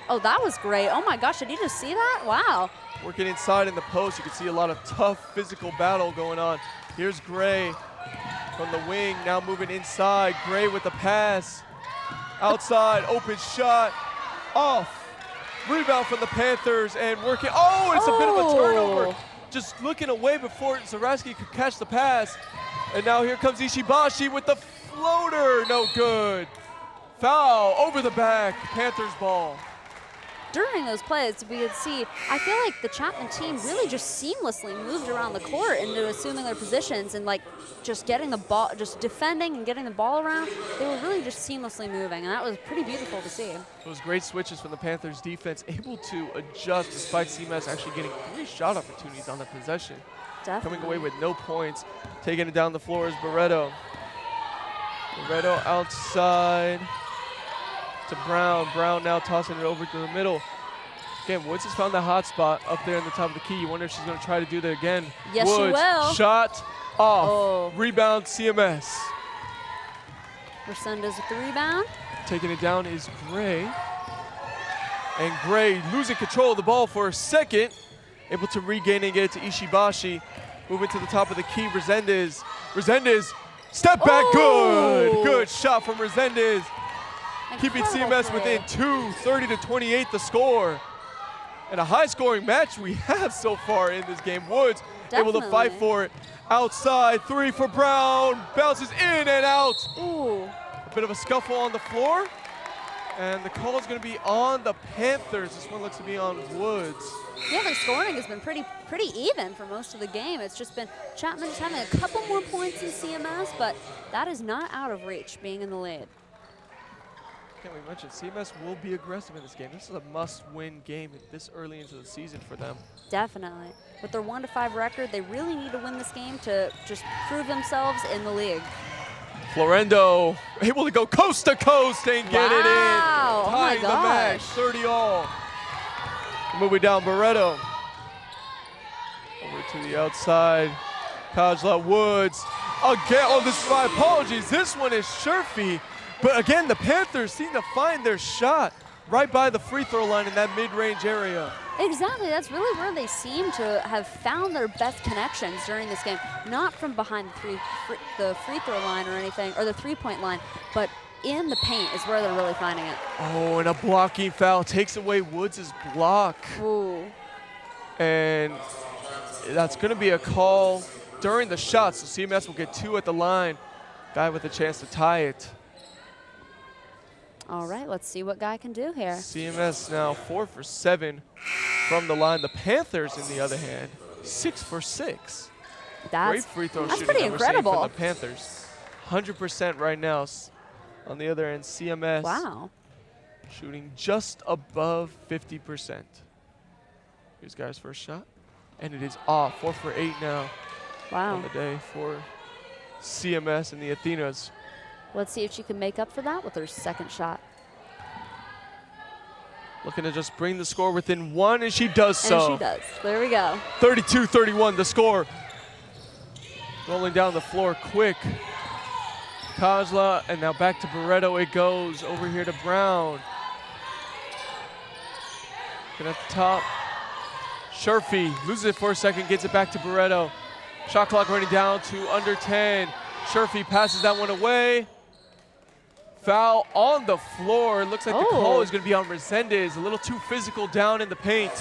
Oh, that was great. Oh my gosh, did you just see that? Wow. Working inside in the post, you can see a lot of tough physical battle going on. Here's Gray from the wing, now moving inside. Gray with the pass. Outside, open shot, off. Rebound from the Panthers and working. Oh, it's a bit of a turnover. Just looking away before Zaraski could catch the pass. And now here comes Ishibashi with the floater. No good. Foul over the back. Panthers ball. during those plays, we could see, I feel like the Chapman team really just seamlessly moved around the court into assuming their positions and like just getting the ball, just defending and getting the ball around. They were really just seamlessly moving, and that was pretty beautiful to see. Those great switches from the Panthers defense, able to adjust despite CMS actually getting 3 shot opportunities on the possession. Definitely. Coming away with no points. Taking it down the floor is Barreto. Barreto outside to Brown. Brown now tossing it over to the middle. Again, Woods has found the hot spot up there in the top of the key. You wonder if she's going to try to do that again. Yes, Woods, she will. Shot off. Oh. Rebound CMS. Resendez with the rebound. Taking it down is Gray. And Gray losing control of the ball for a second. Able to regain and get it to Ishibashi. Moving to the top of the key, Resendez. Resendez, step back, Oh. good shot from Resendez. Keeping Incredible CMS play. within 2, 30-28 the score. And a high-scoring match we have so far in this game. Woods able to fight Definitely. for it. Outside, 3 for Brown. Bounces in and out. Ooh. A bit of a scuffle on the floor. And the call is going to be on the Panthers. This one looks to be on Woods. Yeah, the scoring has been pretty even for most of the game. It's just been Chapman just having a couple more points in CMS, but that is not out of reach, being in the lead. Can't we mention CMS will be aggressive in this game. This is a must-win game this early into the season for them. Definitely. With their 1-5 record, they really need to win this game to just prove themselves in the league. Florendo able to go coast to coast and get it in. Wow. Oh my Tying the match, gosh. 30 all. Moving down, Barreto. Over to the outside. Kajla Woods. Again, oh, this is my apologies. This one is Sherfy. But again, the Panthers seem to find their shot right by the free throw line in that mid-range area. Exactly. That's really where they seem to have found their best connections during this game. Not from behind the free throw line or anything, or the three-point line, but in the paint is where they're really finding it. Oh, and a blocking foul takes away Woods' block. Ooh. And that's going to be a call during the shot, so CMS will get 2 at the line. Guy with a chance to tie it. All right, let's see what Guy can do here. CMS now 4 for 7 from the line. The Panthers, in the other hand, 6 for 6. Great free throw that's shooting pretty that we're seeing incredible. from the Panthers. 100% right now. On the other end, CMS Wow. shooting just above 50%. Here's Guy's first shot, and it is off. 4 for 8 now Wow. on the day for CMS and the Athenas. Let's see if she can make up for that with her second shot. Looking to just bring the score within 1, and she does so. And she does. There we go. 32-31, the score. Rolling down the floor quick. Kajla, and now back to Barreto it goes. Over here to Brown. Looking at the top. Sherfy loses it for a second, gets it back to Barreto. Shot clock running down to under 10. Sherfy passes that one away. Foul on the floor. Looks like the call is going to be on Resendez. A little too physical down in the paint.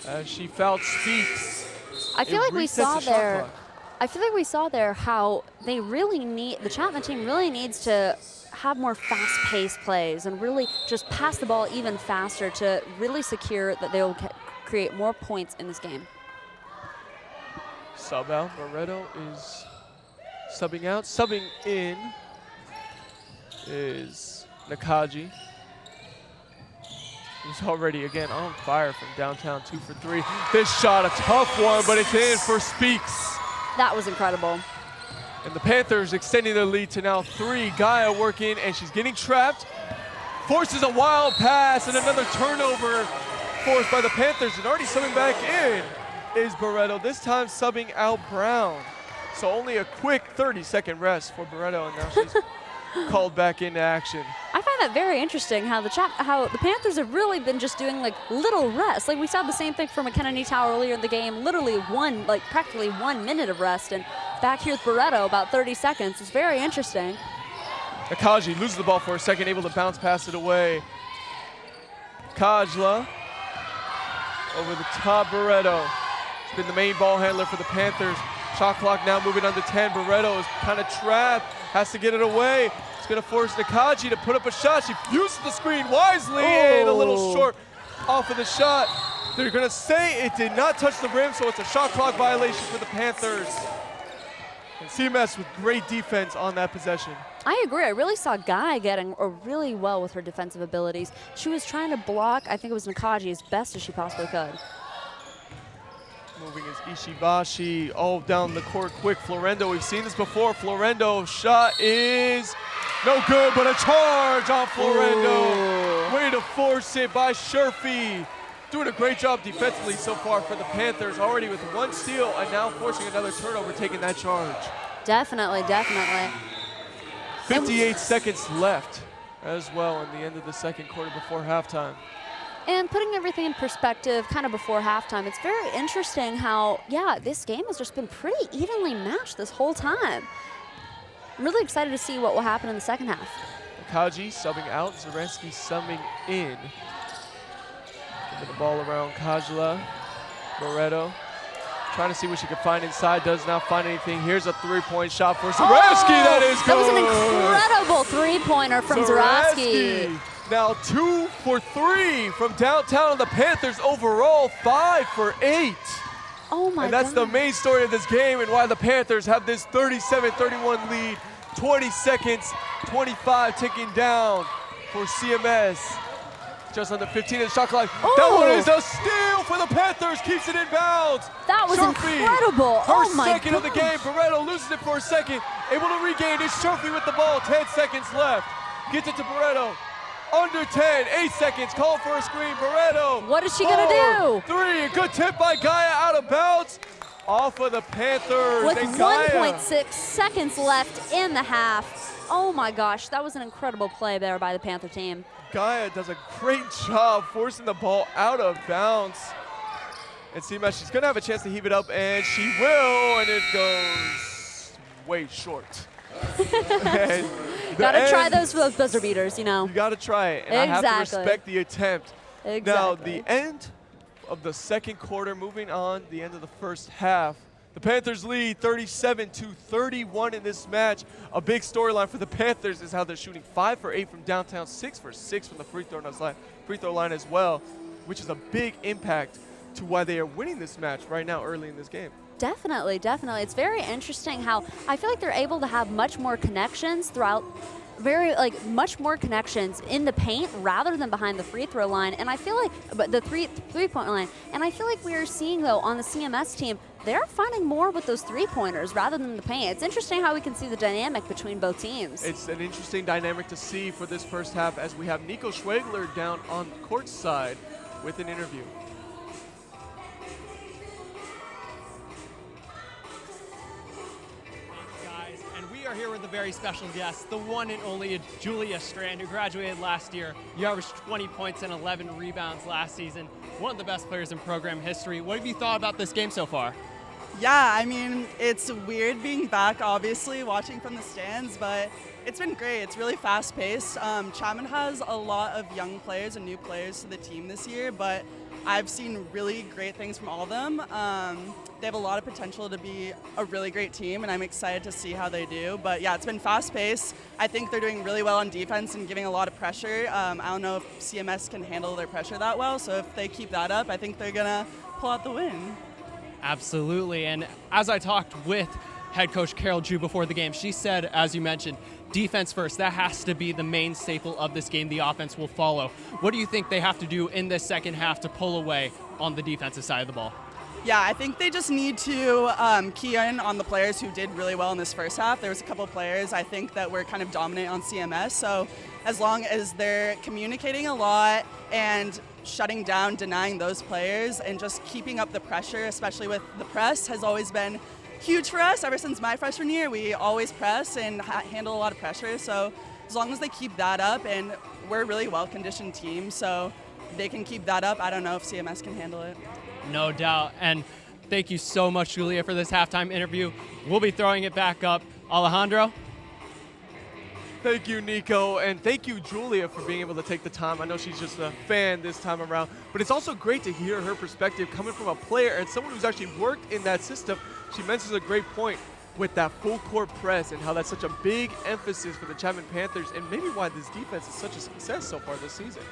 As she fouled Speaks. I feel like we resets saw the shot there. clock. I feel like we saw there how they really need, the Chapman team really needs to have more fast-paced plays and really just pass the ball even faster to really secure that they will create more points in this game. Sub out. Barreto is subbing out. Subbing in is Nakaji. He's already, again, on fire from downtown, 2 for 3. This shot, a tough one, but it's in for Speaks. That was incredible. And the Panthers extending their lead to now 3. Gaia working, and she's getting trapped. Forces a wild pass, and another turnover forced by the Panthers. And already subbing back in is Barreto, this time subbing out Brown. So only a quick 30-second rest for Barreto, and now she's called back into action. I find that very interesting how the Panthers have really been just doing like little rests. Like we saw the same thing for McKenna Nitow earlier in the game, literally practically 1 minute of rest, and back here with Barreto about 30 seconds. It's very interesting. Nakaji loses the ball for a second, able to bounce pass it away. Kajla over the top, Barreto. She's been the main ball handler for the Panthers. Shot clock now moving under 10. Barreto is kind of trapped, has to get it away. It's going to force Nakaji to put up a shot. She uses the screen wisely and a little short off of the shot. They're going to say it did not touch the rim, so it's a shot clock violation for the Panthers. And CMS with great defense on that possession. I agree. I really saw Guy getting really well with her defensive abilities. She was trying to block, I think it was Nakaji, as best as she possibly could. Moving is Ishibashi all down the court quick. Florendo, we've seen this before. Florendo shot is no good, but a charge on Florendo. Way to force it by Sherfy. Doing a great job defensively so far for the Panthers, already with 1 steal and now forcing another turnover, taking that charge. Definitely, definitely. 58 seconds left as well in the end of the second quarter before halftime. And putting everything in perspective kind of before halftime, it's very interesting how, yeah, this game has just been pretty evenly matched this whole time. I'm really excited to see what will happen in the second half. Nakaji subbing out, Zarensky subbing in. Giving the ball around Kajla. Moretto trying to see what she can find inside, does not find anything. Here's a 3-point shot for Zarensky. That is good. That was an incredible three-pointer from Zarensky. Now 2 for 3 from downtown on the Panthers overall, 5 for 8. Oh my God. And that's the main story of this game and why the Panthers have this 37-31 lead. 20 seconds, 25 ticking down for CMS. Just under 15 in the shot clock. Oh. That one is a steal for the Panthers, keeps it in bounds. That was Sherfy, incredible. Her Oh my second of the gosh. game. Barreto loses it for a second. Able to regain it. Sherfy with the ball. 10 seconds left. Gets it to Barreto. Under 10, 8 seconds. Call for a screen. Barreto. What is she going to do? 3. A good tip by Gaia out of bounds. Off of the Panthers. With And Gaia 1.6 seconds left in the half. Oh my gosh, that was an incredible play there by the Panther team. Gaia does a great job forcing the ball out of bounds. And CMS, she's going to have a chance to heave it up, and she will, and it goes way short. Gotta try those for those buzzer beaters, you know. You gotta try it, and I have to respect the attempt. Exactly. Now, the end of the second quarter, moving on, the end of the first half. The Panthers lead 37-31 in this match. A big storyline for the Panthers is how they're shooting 5 for 8 from downtown, 6 for 6 from the free throw line as well, which is a big impact to why they are winning this match right now early in this game. Definitely, definitely. It's very interesting how I feel like they're able to have much more connections throughout, much more connections in the paint rather than behind the free throw line. And I feel like, but the three-point line. And I feel like we are seeing, though, on the CMS team, they're finding more with those three-pointers rather than the paint. It's interesting how we can see the dynamic between both teams. It's an interesting dynamic to see for this first half as we have Nico Schwegler down on court side with an interview. Are here with a very special guest, the one and only Julia Strand, who graduated last year. You averaged 20 points and 11 rebounds last season. One of the best players in program history. What have you thought about this game so far? Yeah, I mean, it's weird being back, obviously, watching from the stands, but it's been great. It's really fast-paced. Chapman has a lot of young players and new players to the team this year, but I've seen really great things from all of them. They have a lot of potential to be a really great team, and I'm excited to see how they do. But yeah, it's been fast-paced. I think they're doing really well on defense and giving a lot of pressure. I don't know if CMS can handle their pressure that well, so if they keep that up, I think they're gonna pull out the win. Absolutely, and as I talked with head coach Carol Ju before the game, she said, as you mentioned, defense first. That has to be the main staple of this game. The offense will follow. What do you think they have to do in this second half to pull away on the defensive side of the ball? Yeah, I think they just need to key in on the players who did really well in this first half. There was a couple of players, I think, that were kind of dominant on CMS. So as long as they're communicating a lot and shutting down, denying those players, and just keeping up the pressure, especially with the press, has always been huge for us. Ever since my freshman year, we always press and handle a lot of pressure. So as long as they keep that up, and we're a really well-conditioned team, so they can keep that up. I don't know if CMS can handle it. No doubt. And thank you so much, Julia, for this halftime interview. We'll be throwing it back up. Alejandro? Thank you, Nico, and thank you, Julia, for being able to take the time. I know she's just a fan this time around, but it's also great to hear her perspective coming from a player and someone who's actually worked in that system. She mentions a great point with that full court press and how that's such a big emphasis for the Chapman Panthers and maybe why this defense is such a success so far this season.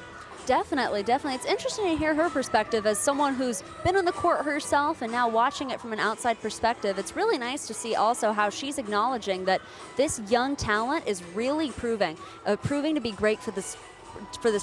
Definitely, definitely. It's interesting to hear her perspective as someone who's been on the court herself and now watching it from an outside perspective. It's really nice to see also how she's acknowledging that this young talent is really proving to be great for this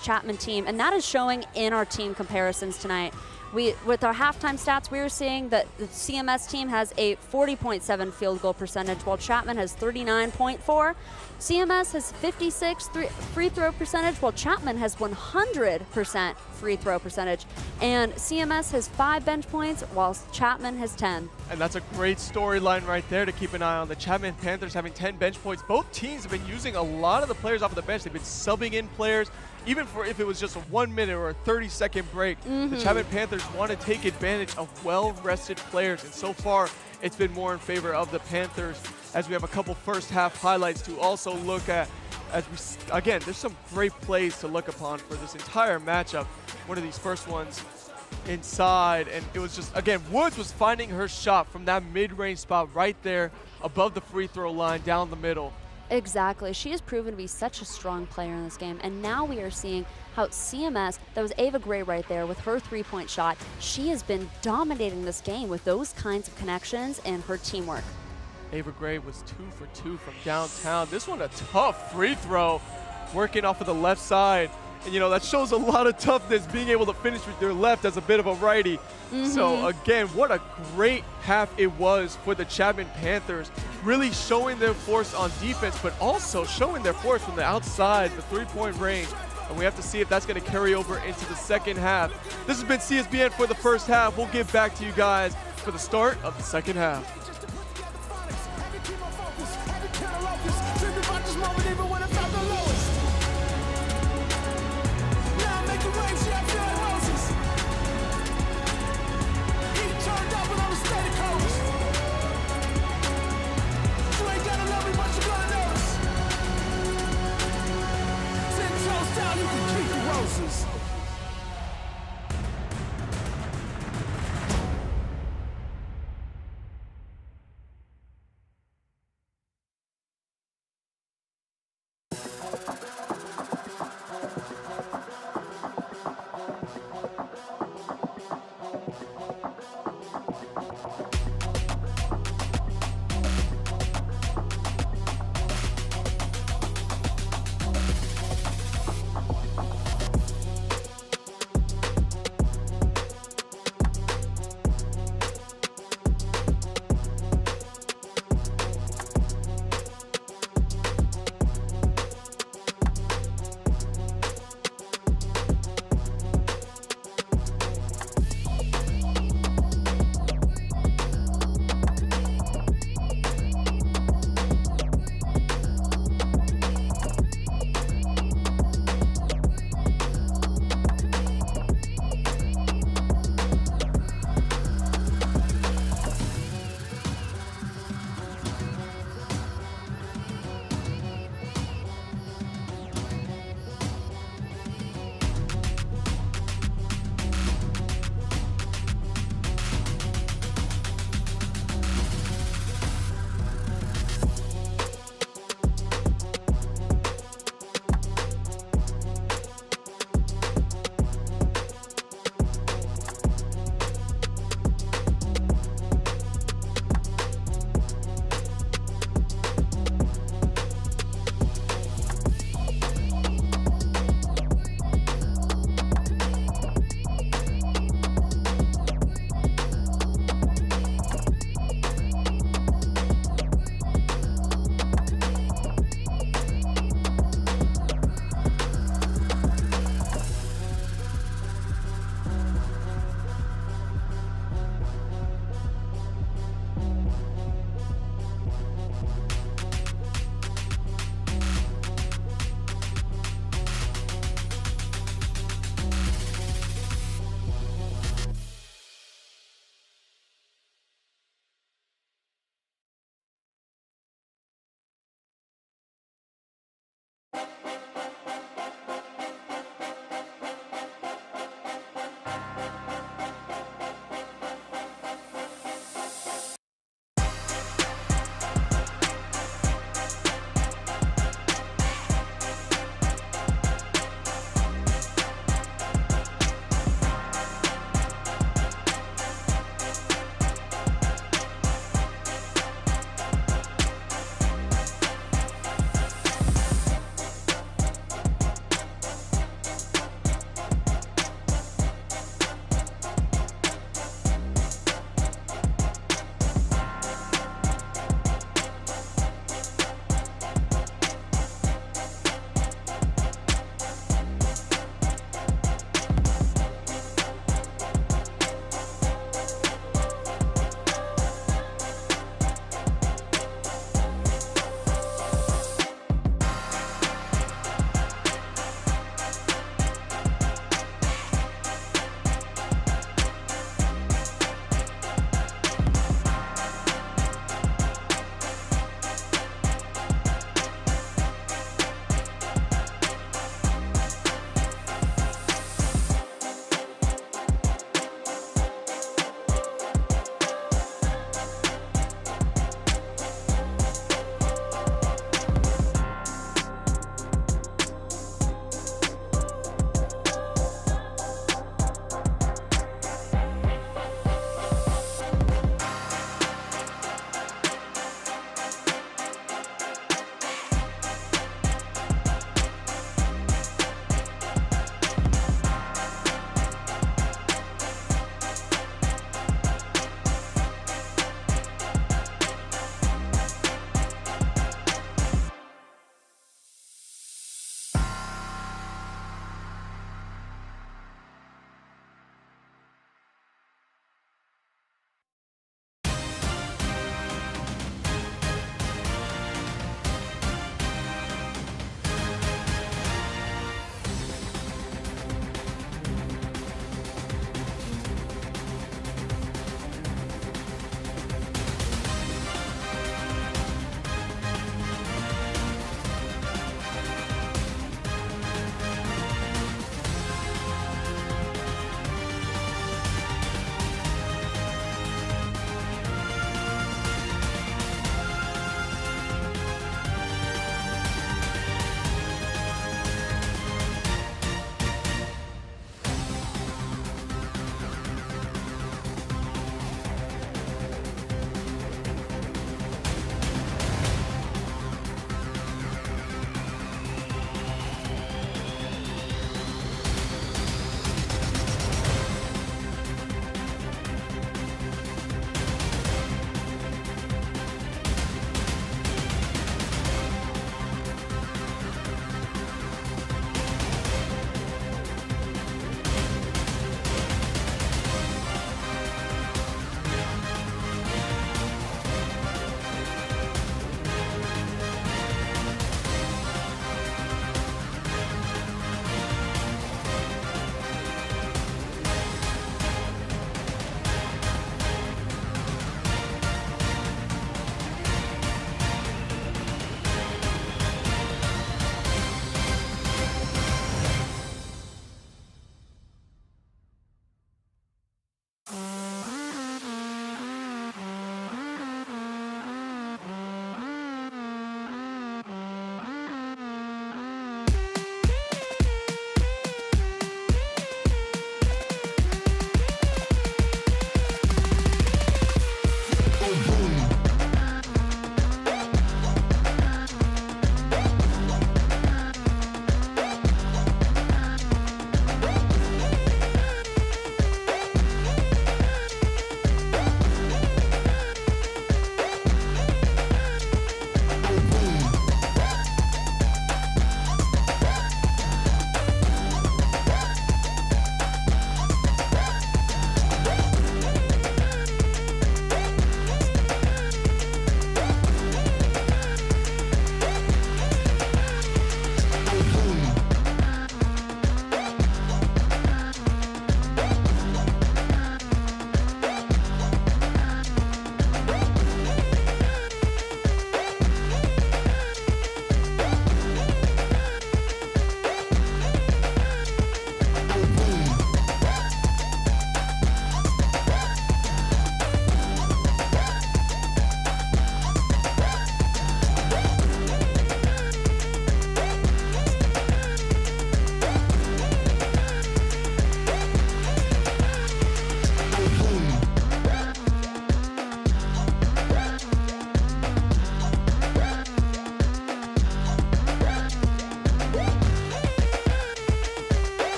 Chapman team, and that is showing in our team comparisons tonight. With our halftime stats, we were seeing that the CMS team has a 40.7 field goal percentage, while Chapman has 39.4. CMS has 56 free throw percentage, while Chapman has 100% free throw percentage. And CMS has 5 bench points, while Chapman has 10. And that's a great storyline right there to keep an eye on. The Chapman Panthers having 10 bench points. Both teams have been using a lot of the players off of the bench. They've been subbing in players, even for if it was just a 1 minute or a 30-second break. The Chapman Panthers want to take advantage of well-rested players, and so far it's been more in favor of the Panthers, as we have a couple first half highlights to also look at. Again, there's some great plays to look upon for this entire matchup. One of these first ones inside, and it was just, again, Woods was finding her shot from that mid-range spot right there above the free throw line down the middle. Exactly. She has proven to be such a strong player in this game, and now we are seeing how CMS, that was Ava Gray right there with her three-point shot, she has been dominating this game with those kinds of connections and her teamwork. Ava Gray was 2 for 2 from downtown. This one a tough free throw, working off of the left side. And, you know, that shows a lot of toughness, being able to finish with your left as a bit of a righty. So, again, what a great half it was for the Chapman Panthers, really showing their force on defense, but also showing their force from the outside, the three-point range. And we have to see if that's going to carry over into the second half. This has been CSBN for the first half. We'll get back to you guys for the start of the second half.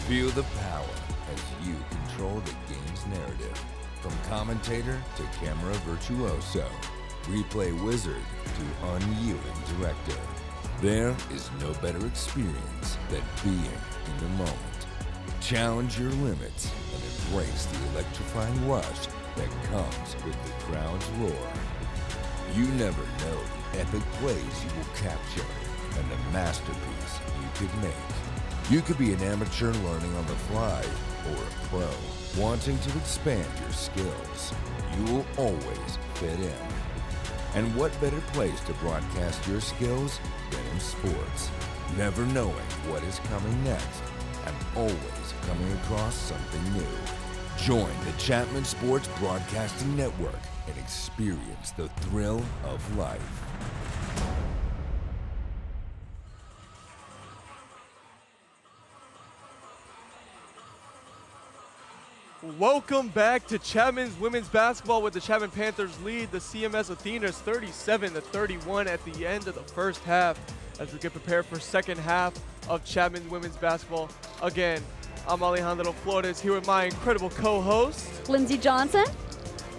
Feel the power as you control the game's narrative. From commentator to camera virtuoso, replay wizard to unyielding director. There is no better experience than being in the moment. Challenge your limits and embrace the electrifying rush that comes with the crowd's roar. You never know the epic plays you will capture and the masterpiece you could make. You could be an amateur learning on the fly or a pro wanting to expand your skills. You will always fit in. And what better place to broadcast your skills than in sports? Never knowing what is coming next and always coming across something new. Join the Chapman Sports Broadcasting Network and experience the thrill of life. Welcome back to Chapman's women's basketball, with the Chapman Panthers lead the CMS Athenas 37-31 at the end of the first half as we get prepared for second half of Chapman's women's basketball. Again, I'm Alejandro Flores here with my incredible co-host, Lindsey Johnson.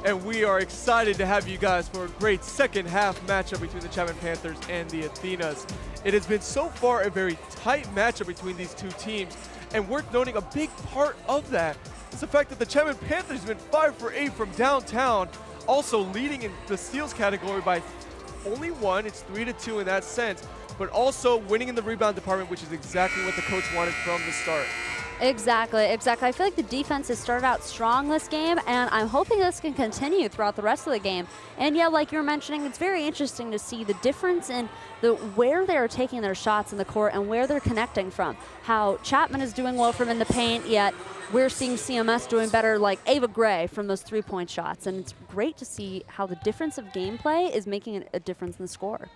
and we are excited to have you guys for a great second half matchup between the Chapman Panthers and the Athenas. It has been so far a very tight matchup between these two teams, and worth noting a big part of that is the fact that the Chapman Panthers have been 5 for 8 from downtown, also leading in the steals category by only one. It's 3-2 in that sense, but also winning in the rebound department, which is exactly what the coach wanted from the start. Exactly. I feel like the defense has started out strong this game, and I'm hoping this can continue throughout the rest of the game. And yeah, like you were mentioning, it's very interesting to see the difference in where they're taking their shots in the court and where they're connecting from. How Chapman is doing well from in the paint, yet we're seeing CMS doing better, like Ava Gray, from those three-point shots. And it's great to see how the difference of gameplay is making a difference in the score.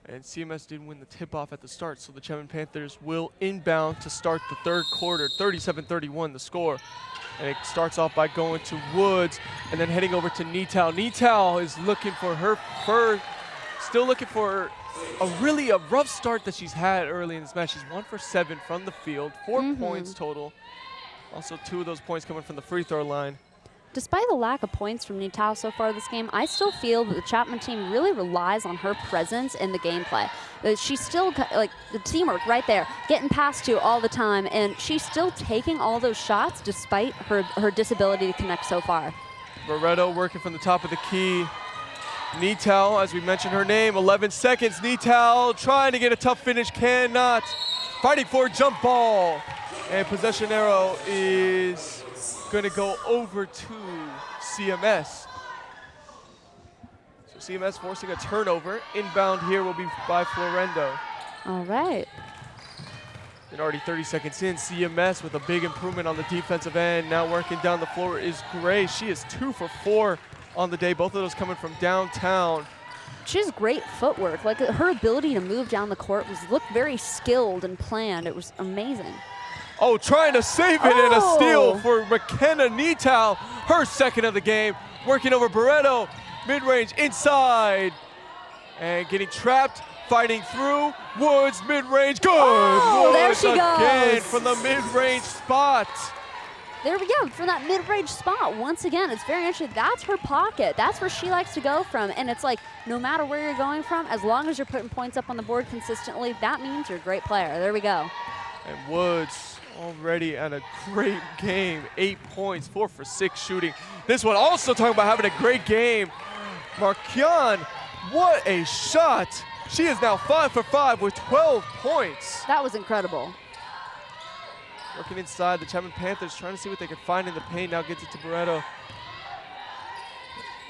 And CMS didn't win the tip-off at the start, so the Chapman Panthers will inbound to start the third quarter. 37-31 the score. And it starts off by going to Woods and then heading over to Nital. Nital is looking for her first, still looking for a rough start that she's had early in this match. She's 1 for 7 from the field, 4 points total. Also 2 of those points coming from the free throw line. Despite the lack of points from Nital so far this game, I still feel that the Chapman team really relies on her presence in the gameplay. She's still, like, the teamwork right there, getting passed to all the time, and she's still taking all those shots despite her disability to connect so far. Barreto working from the top of the key. Nital, as we mentioned her name, 11 seconds. Nital trying to get a tough finish, cannot. Fighting for a jump ball. And possession arrow is going to go over to CMS. So CMS forcing a turnover. Inbound here will be by Florendo. All right. And already 30 seconds in, CMS with a big improvement on the defensive end. Now working down the floor is Gray. She is 2 for 4 on the day. Both of those coming from downtown. She has great footwork. Like, her ability to move down the court looked very skilled and planned. It was amazing. Oh, trying to save it, and a steal for McKenna Nital, her second of the game. Working over Barreto, mid-range inside. And getting trapped, fighting through. Woods, mid-range, good. Oh, there Woods she again goes. from the mid-range spot. There we go, from that mid-range spot. Once again, it's very interesting. That's her pocket. That's where she likes to go from. And it's like, no matter where you're going from, as long as you're putting points up on the board consistently, that means you're a great player. There we go. And Woods already at a great game. 8 points, 4 for 6 shooting. This one also talking about having a great game. Marquion, what a shot. She is now 5 for 5 with 12 points. That was incredible. Working inside, the Chapman Panthers trying to see what they can find in the paint. Now gets it to Barreto.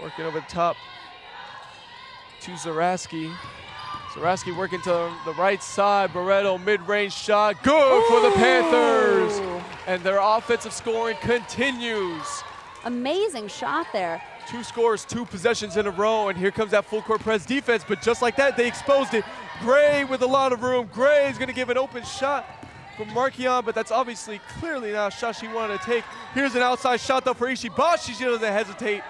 Working over the top to Zaraski. Zaraski working to the right side. Barreto, mid-range shot. Good for the Panthers. And their offensive scoring continues. Amazing shot there. 2 scores, 2 possessions in a row, and here comes that full court press defense. But just like that, they exposed it. Gray with a lot of room. Gray is going to give an open shot from Marquion, but that's obviously clearly not a shot she wanted to take. Here's an outside shot, though, for Ishibashi. She doesn't hesitate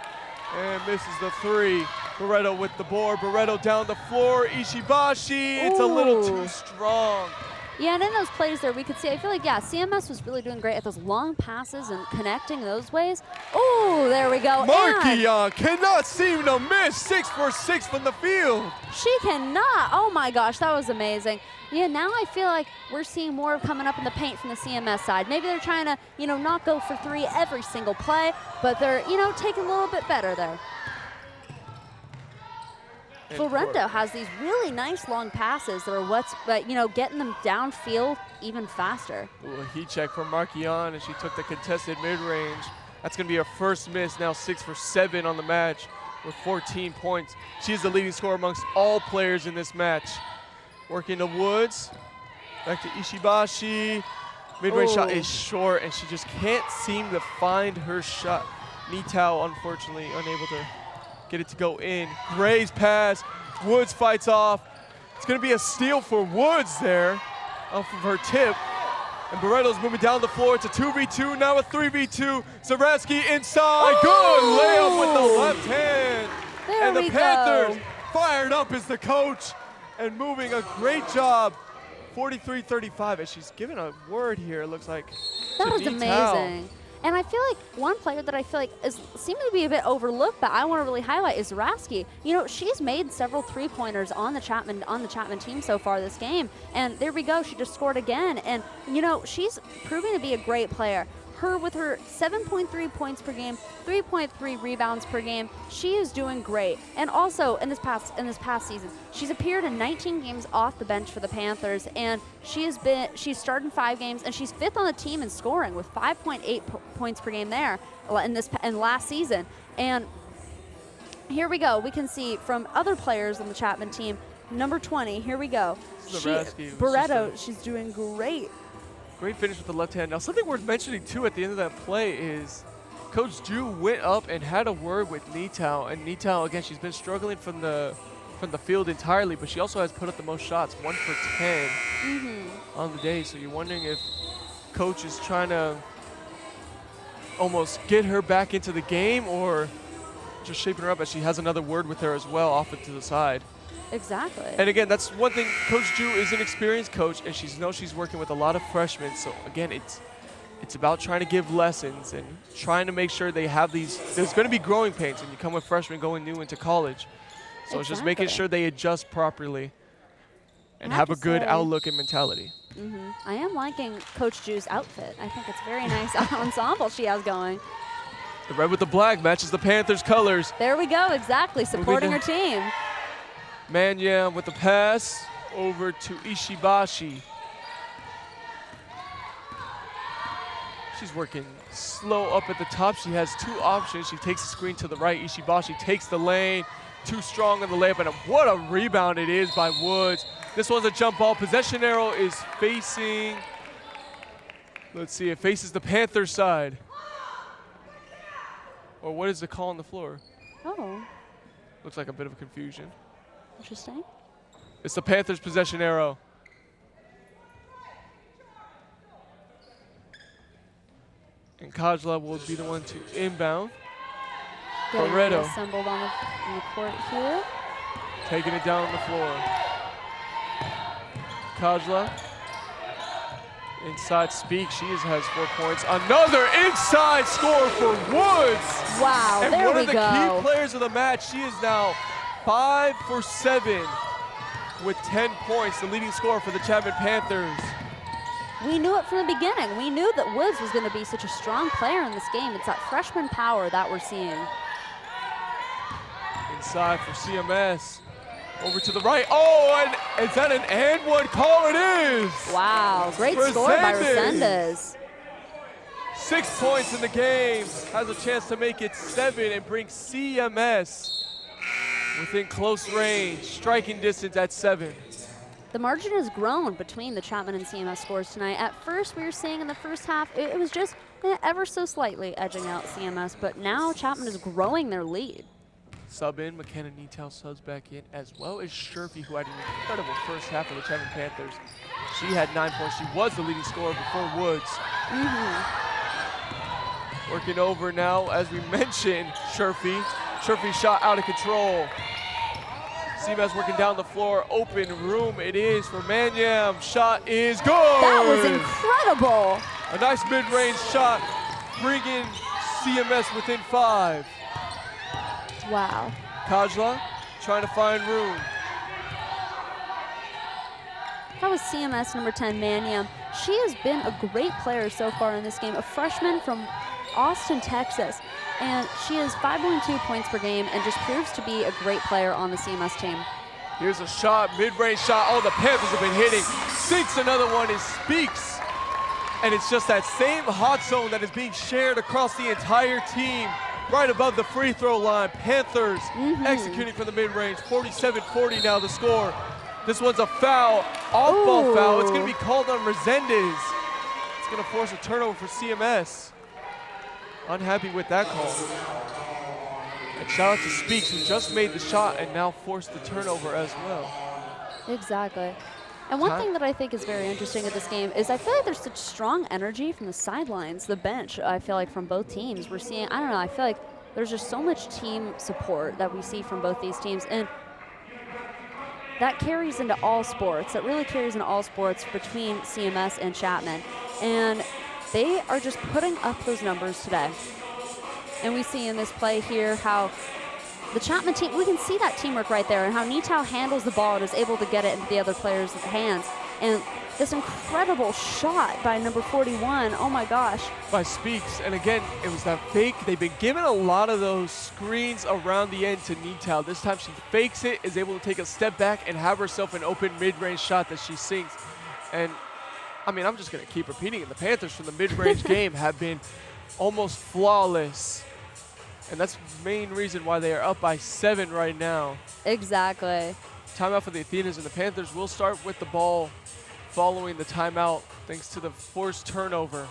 and misses the 3. Barreto with the board. Barreto down the floor. Ishibashi, it's a little too strong. Yeah, and in those plays there, we could see, I feel like, yeah, CMS was really doing great at those long passes and connecting those ways. Oh, there we go. Markion cannot seem to miss. 6 for 6 from the field. She cannot. Oh my gosh, that was amazing. Yeah, now I feel like we're seeing more coming up in the paint from the CMS side. Maybe they're trying to, not go for 3 every single play, but they're, taking a little bit better there. Florendo has these really nice long passes that are getting them downfield even faster. Ooh, a heat check from Markion, and she took the contested mid-range. That's going to be her first miss, now 6 for 7 on the match with 14 points. She is the leading scorer amongst all players in this match. Working to Woods, back to Ishibashi. Mid-range shot is short, and she just can't seem to find her shot. Nitao, unfortunately, unable to get it to go in. Gray's pass. Woods fights off. It's going to be a steal for Woods there off of her tip. And Barretto's moving down the floor. It's a 2v2, now a 3v2. Zaraski inside. Good layup with the left hand. There and the we Panthers go. fired up as the coach and moving a great job. 43-35 as she's given a word here, it looks like. That to was Nitao. amazing. And I feel like one player that I feel like is seeming to be a bit overlooked, but I want to really highlight is Zaraski. She's made several three-pointers on the Chapman team so far this game, and there we go. She just scored again, and she's proving to be a great player. With her 7.3 points per game, 3.3 rebounds per game, she is doing great. And also in this past season, she's appeared in 19 games off the bench for the Panthers, and she's started in 5 games, and she's 5th on the team in scoring with 5.8 points per game there in last season. And here we go. We can see from other players on the Chapman team, number 20. Here we go. Barretto, she's doing great. Great finish with the left hand. Now, something worth mentioning, too, at the end of that play is Coach Ju went up and had a word with Nitao. And Nitao, again, she's been struggling from the field entirely, but she also has put up the most shots, 1 for 10 on the day. So you're wondering if Coach is trying to almost get her back into the game or just shaping her up as she has another word with her as well off and to the side. Exactly. And again, that's one thing. Coach Ju is an experienced coach, and she's working with a lot of freshmen. So again, it's about trying to give lessons and trying to make sure they have these. There's going to be growing pains when you come with freshmen going new into college. So it's just making sure they adjust properly and have a good outlook and mentality. I am liking Coach Ju's outfit. I think it's a very nice ensemble she has going. The red with the black matches the Panthers' colors. There we go. Exactly. Supporting her team. Manyam with the pass over to Ishibashi. She's working slow up at the top. She has 2 options. She takes the screen to the right. Ishibashi takes the lane. Too strong on the layup, and what a rebound it is by Woods. This one's a jump ball. Possession arrow is facing, let's see, it faces the Panther side. Or what is the call on the floor? Oh. Looks like a bit of a confusion. Interesting. It's the Panthers' possession arrow. And Kajla will be the one to inbound. Getting assembled on the court here. Taking it down the floor. Kajla. Inside speak. She has 4 points. Another inside score for Woods. Wow, and there one we of the go. key players of the match. She is now 5 for 7 with 10 points, the leading scorer for the Chapman Panthers. We knew it from the beginning. We knew that Woods was going to be such a strong player in this game. It's that freshman power that we're seeing. Inside for CMS. Over to the right. Oh, and is that an and one call? It is. Wow, great score by Resendez. 6 points in the game. Has a chance to make it 7 and bring CMS within close range. Striking distance at 7. The margin has grown between the Chapman and CMS scores tonight. At first, we were seeing in the first half, it was just ever so slightly edging out CMS, but now Chapman is growing their lead. Sub in, McKenna Nitao subs back in, as well as Sherfy, who had an incredible first half for the Chapman Panthers. She had 9 points. She was the leading scorer before Woods. Working over now, as we mentioned, Sherfy. Sherfy shot out of control. CMS working down the floor. Open room it is for Manyam. Shot is good. That was incredible. A nice mid-range shot, bringing CMS within 5. Wow. Kajla trying to find room. That was CMS number 10, Manyam. She has been a great player so far in this game, a freshman from Austin, Texas. And she has 5.2 points per game and just proves to be a great player on the CMS team. Here's a shot, mid-range shot. Oh, the Panthers have been hitting. Sinks another one is Speaks. And it's just that same hot zone that is being shared across the entire team. Right above the free throw line. Panthers executing from the mid-range. 47-40 now the score. This one's a foul, off-ball foul. It's gonna be called on Resendez. It's gonna force a turnover for CMS. Unhappy with that call. And shout out to Speaks, who just made the shot and now forced the turnover as well. Exactly. And one thing that I think is very interesting at this game is I feel like there's such strong energy from the sidelines, the bench, I feel like from both teams. We're seeing, I don't know, I feel like there's just so much team support that we see from both these teams. And that carries into all sports. That really carries into all sports between CMS and Chapman. And they are just putting up those numbers today. And we see in this play here how the Chapman team, we can see that teamwork right there and how Nitao handles the ball and is able to get it into the other players' hands. And this incredible shot by number 41, oh my gosh. By Speaks, and again, it was that fake. They've been given a lot of those screens around the end to Nitao. This time she fakes it, is able to take a step back and have herself an open mid-range shot that she sinks. And I mean, I'm just gonna keep repeating it. The Panthers from the mid-range game have been almost flawless. And that's the main reason why they are up by 7 right now. Exactly. Timeout for the Athenas, and the Panthers will start with the ball following the timeout thanks to the forced turnover.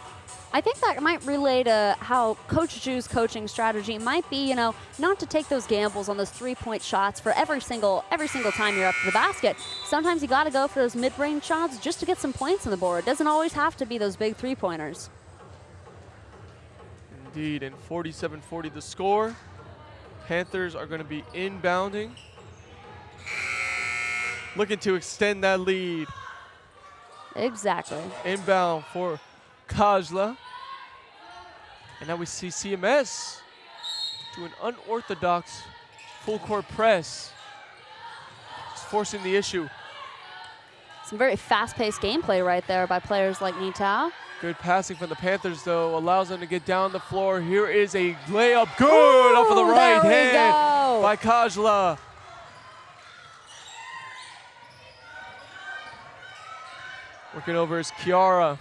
I think that might relate to how Coach Ju's coaching strategy might be, you know, not to take those gambles on those three-point shots for every single time you're up to the basket. Sometimes you got to go for those mid-range shots just to get some points on the board. It doesn't always have to be those big three-pointers. Indeed, and 47-40 the score. Panthers are going to be inbounding, looking to extend that lead. Exactly. Inbound for Kajla. And now we see CMS do an unorthodox full court press. Just forcing the issue. Some very fast-paced gameplay right there by players like Nitao. Good passing from the Panthers, though, allows them to get down the floor. Here is a layup, good, off of the right hand by Kajla. Working over is Kiara,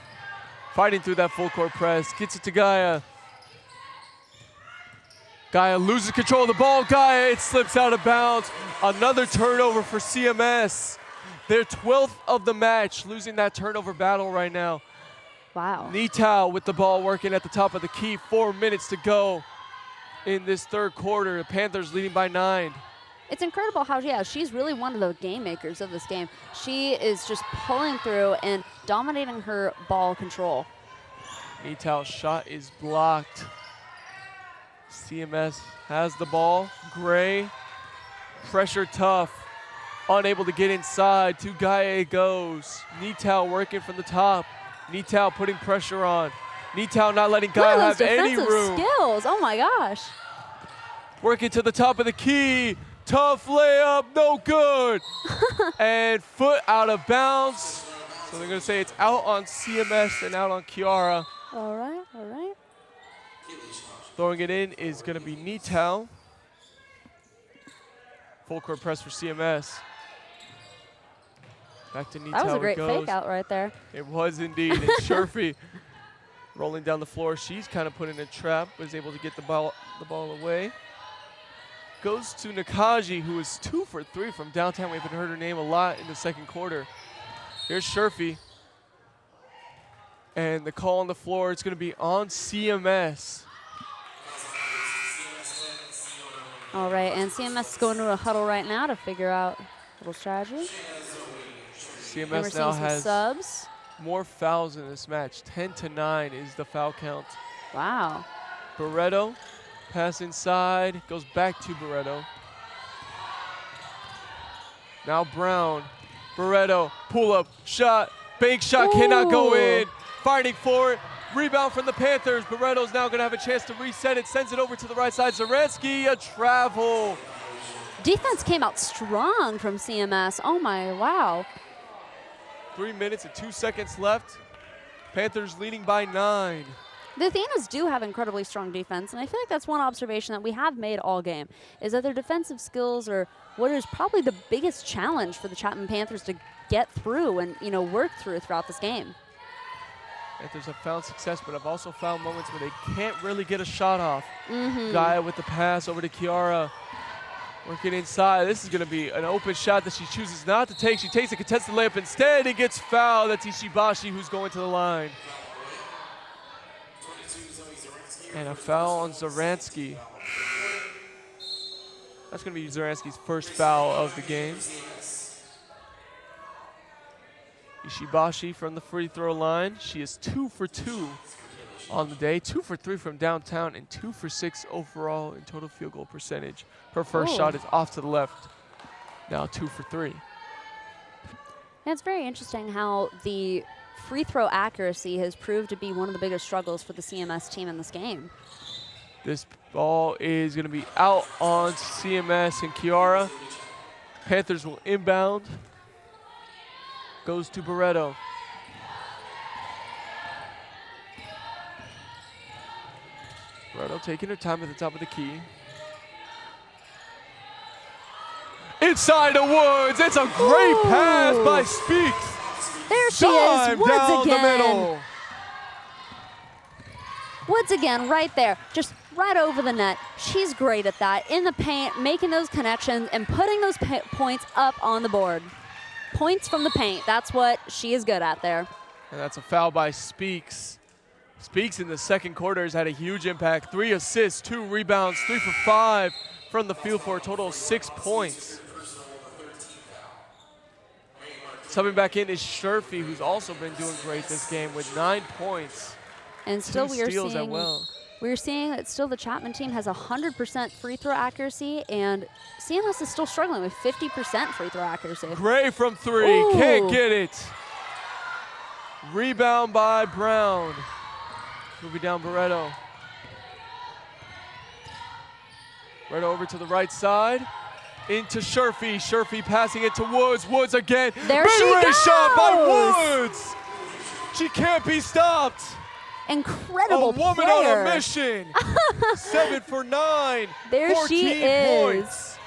fighting through that full court press, gets it to Gaia. Gaia loses control of the ball. Gaia, it slips out of bounds. Another turnover for CMS. Their 12th of the match, losing that turnover battle right now. Wow. Nitao with the ball working at the top of the key. 4 minutes to go in this third quarter. The Panthers leading by 9. It's incredible how, yeah, she's really one of the game makers of this game. She is just pulling through and dominating her ball control. Nitao's shot is blocked. CMS has the ball. Gray, pressure tough. Unable to get inside. To Gaia it goes. Nitao working from the top. Nitao putting pressure on. Nitao not letting Gaia have any room. Skills. Oh my gosh. Working to the top of the key. Tough layup, no good. And foot out of bounds. So they're going to say it's out on CMS and out on Kiara. All right, all right. Throwing it in is going to be Nitao. Full court press for CMS. Back to Nitao. That was a great fake out right there. It was indeed. And Sherfy rolling down the floor. She's kind of put in a trap, was able to get the ball away. Goes to Nakaji, who is 2 for 3 from downtown. We haven't heard her name a lot in the second quarter. Here's Sherfy. And the call on the floor, it's going to be on CMS. All right, and CMS is going to a huddle right now to figure out a little strategy. CMS now has subs. More fouls in this match. 10-9 is the foul count. Wow. Barreto, pass inside, goes back to Barreto. Now Brown, Barreto, pull up, shot, bank shot, cannot go in. Fighting for it, rebound from the Panthers. Barreto's now gonna have a chance to reset it, sends it over to the right side. Zaransky, a travel. Defense came out strong from CMS. Oh my, wow. 3 minutes and 2 seconds left. Panthers leading by 9. The Athenas do have incredibly strong defense, and I feel like that's one observation that we have made all game, is that their defensive skills are what is probably the biggest challenge for the Chapman Panthers to get through and, you know, work through throughout this game. Panthers have found success, but I've also found moments where they can't really get a shot off. Gaia with the pass over to Kiara. Working inside. This is going to be an open shot that she chooses not to take. She takes a contested layup instead. It gets fouled. That's Ishibashi who's going to the line. And a foul on Zaransky. That's going to be Zaransky's first foul of the game. Ishibashi from the free throw line. She is 2 for 2 on the day, 2 for 3 from downtown, and 2 for 6 overall in total field goal percentage. Her first shot is off to the left. Now 2 for 3. And it's very interesting how the free throw accuracy has proved to be one of the biggest struggles for the CMS team in this game. This ball is going to be out on CMS and Kiara. Panthers will inbound. Goes to Barreto. Barreto taking her time at the top of the key. Inside the Woods. It's a great pass by Speaks. There she is, Woods down again. the middle. Woods again, right there, just right over the net. She's great at that, in the paint, making those connections and putting those points up on the board. Points from the paint, that's what she is good at there. And that's a foul by Speaks. Speaks in the second quarter has had a huge impact. 3 assists, 2 rebounds, 3 for 5 from the field for a total of 6 points. Subbing back in is Sherfy, who's also been doing great this game with 9 points. And still 2 we are steals seeing, as well. we're seeing that still the Chapman team has 100% free throw accuracy, and CMS is still struggling with 50% free throw accuracy. Gray from 3, Ooh. can't get it. Rebound by Brown. Moving down Barreto. Right over to the right side. Into Sherfy. Sherfy passing it to Woods. Woods again. There she Mid-range shot by goes. Woods. She can't be stopped. Incredible A woman player. on a mission. 7 for 9. There 14 she is. points.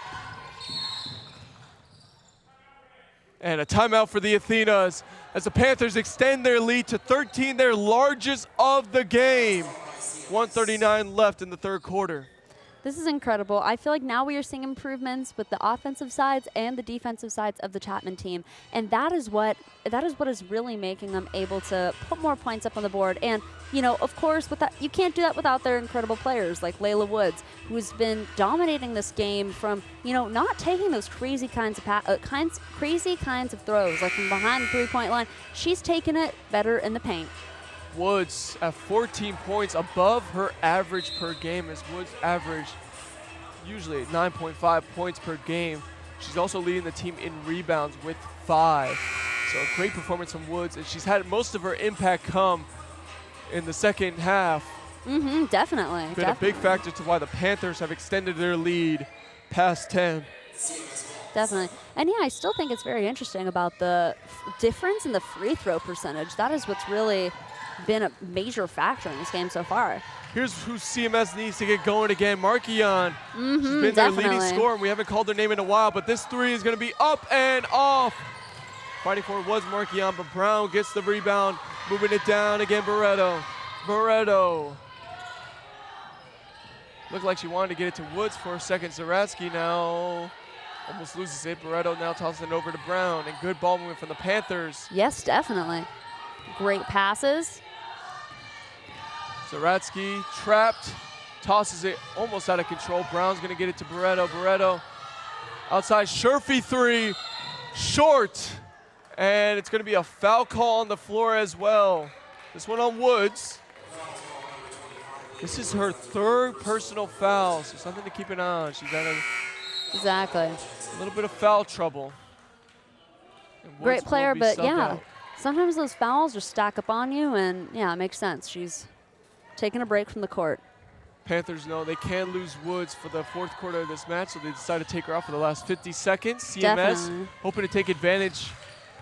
And a timeout for the Athenas as the Panthers extend their lead to 13, their largest of the game. 1:39 left in the third quarter. This is incredible. I feel like now we are seeing improvements with the offensive sides and the defensive sides of the Chapman team, and that is what is really making them able to put more points up on the board. And you know, of course, with that, you can't do that without their incredible players like Layla Woods, who's been dominating this game from, you know, not taking those crazy kinds of throws like from behind the three-point line. She's taking it better in the paint. Woods at 14 points above her average per game, as Woods averaged usually 9.5 points per game. She's also leading the team in rebounds with 5. So a great performance from Woods, and she's had most of her impact come in the second half. Definitely. Been a big factor to why the Panthers have extended their lead past 10. Definitely. And yeah, I still think it's very interesting about the difference in the free throw percentage. That is what's really been a major factor in this game so far. Here's who CMS needs to get going again. Markion. She's been their leading scorer, and we haven't called her name in a while, but this 3 is going to be up and off. Fighting for it was Markion, but Brown gets the rebound, moving it down again. Barreto. Looked like she wanted to get it to Woods for a second. Zaratsky now almost loses it. Barreto now tosses it over to Brown, and good ball movement from the Panthers. Yes, definitely. Great passes. Zaratsky trapped, tosses it almost out of control. Brown's going to get it to Barreto. Barreto outside, Sherfy 3, short. And it's going to be a foul call on the floor as well. This one on Woods. This is her 3rd personal foul, so something to keep an eye on. She's had Exactly. a little bit of foul trouble. great will player, be but subbed yeah, out. sometimes those fouls just stack up on you, and yeah, it makes sense. She's taking a break from the court. Panthers know they can't lose Woods for the fourth quarter of this match, so they decide to take her out for the last 50 seconds. CMS Definitely. hoping to take advantage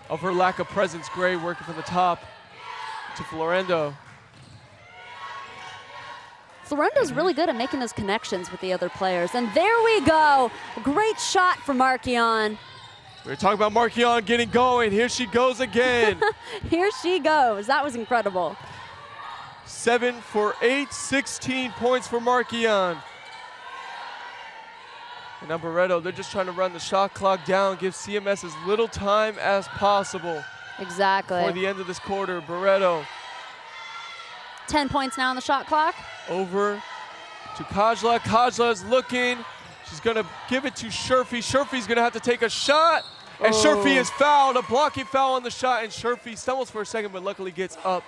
of her lack of presence. Gray working from the top to Florendo. Florendo's really good at making those connections with the other players. And there we go. Great shot from Markion. We were talking about Markion getting going. Here she goes again. Here she goes. That was incredible. 7 for 8, 16 points for Markion. And now Barreto, they're just trying to run the shot clock down, give CMS as little time as possible. Exactly. For the end of this quarter, Barreto 10 points now on the shot clock. over to Kajla. Kajla is looking. She's going to give it to Sherfy. Sherfy's going to have to take a shot. And Sherfy is fouled. A blocking foul on the shot. And Sherfy stumbles for a second, but luckily gets up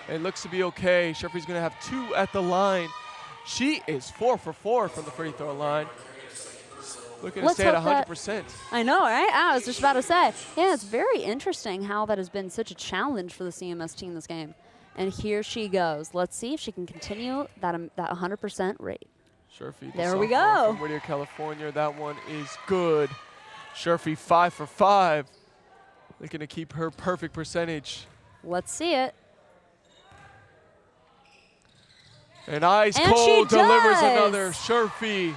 and looks to be okay. Sherfy's going to have 2 at the line. She is 4 for 4 from the free throw line. Looking to stay at 100%. I know, right? I was just about to say. Yeah, it's very interesting how that has been such a challenge for the CMS team this game. And here she goes. Let's see if she can continue that 100% rate. Sherfy, the There we sophomore go. from Whittier, California. That one is good. Sherfy 5 for 5. Looking to keep her perfect percentage. Let's see it. And Ice And Cold she delivers does. another. Sherfy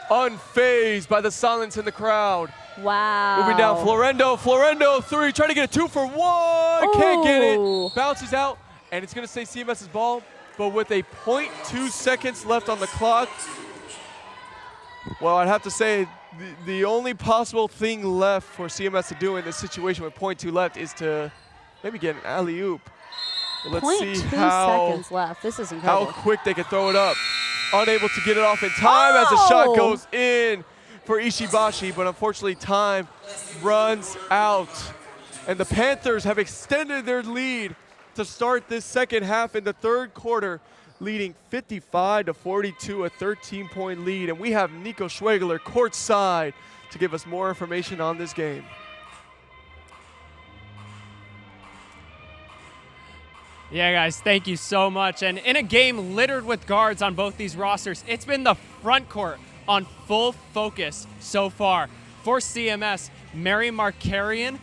unfazed by the silence in the crowd. Wow. Moving down, Florendo 3, trying to get a 2 for 1. Can't get Ooh. it. Bounces out, and it's going to stay CMS's ball. But with a 0.2 seconds left on the clock, well, I'd have to say the only possible thing left for CMS to do in this situation with 0.2 left is to maybe get an alley-oop. Let's see 0.2 how seconds left. This is incredible. quick they can throw it up. Unable to get it off in time as the shot goes in for Ishibashi, but unfortunately time runs out. And the Panthers have extended their lead to start this second half in the third quarter, leading 55-42, a 13-point lead. And we have Nico Schwegler courtside to give us more information on this game. Yeah, guys, thank you so much. And in a game littered with guards on both these rosters, it's been the front court on full focus so far. For CMS, Mary Markarian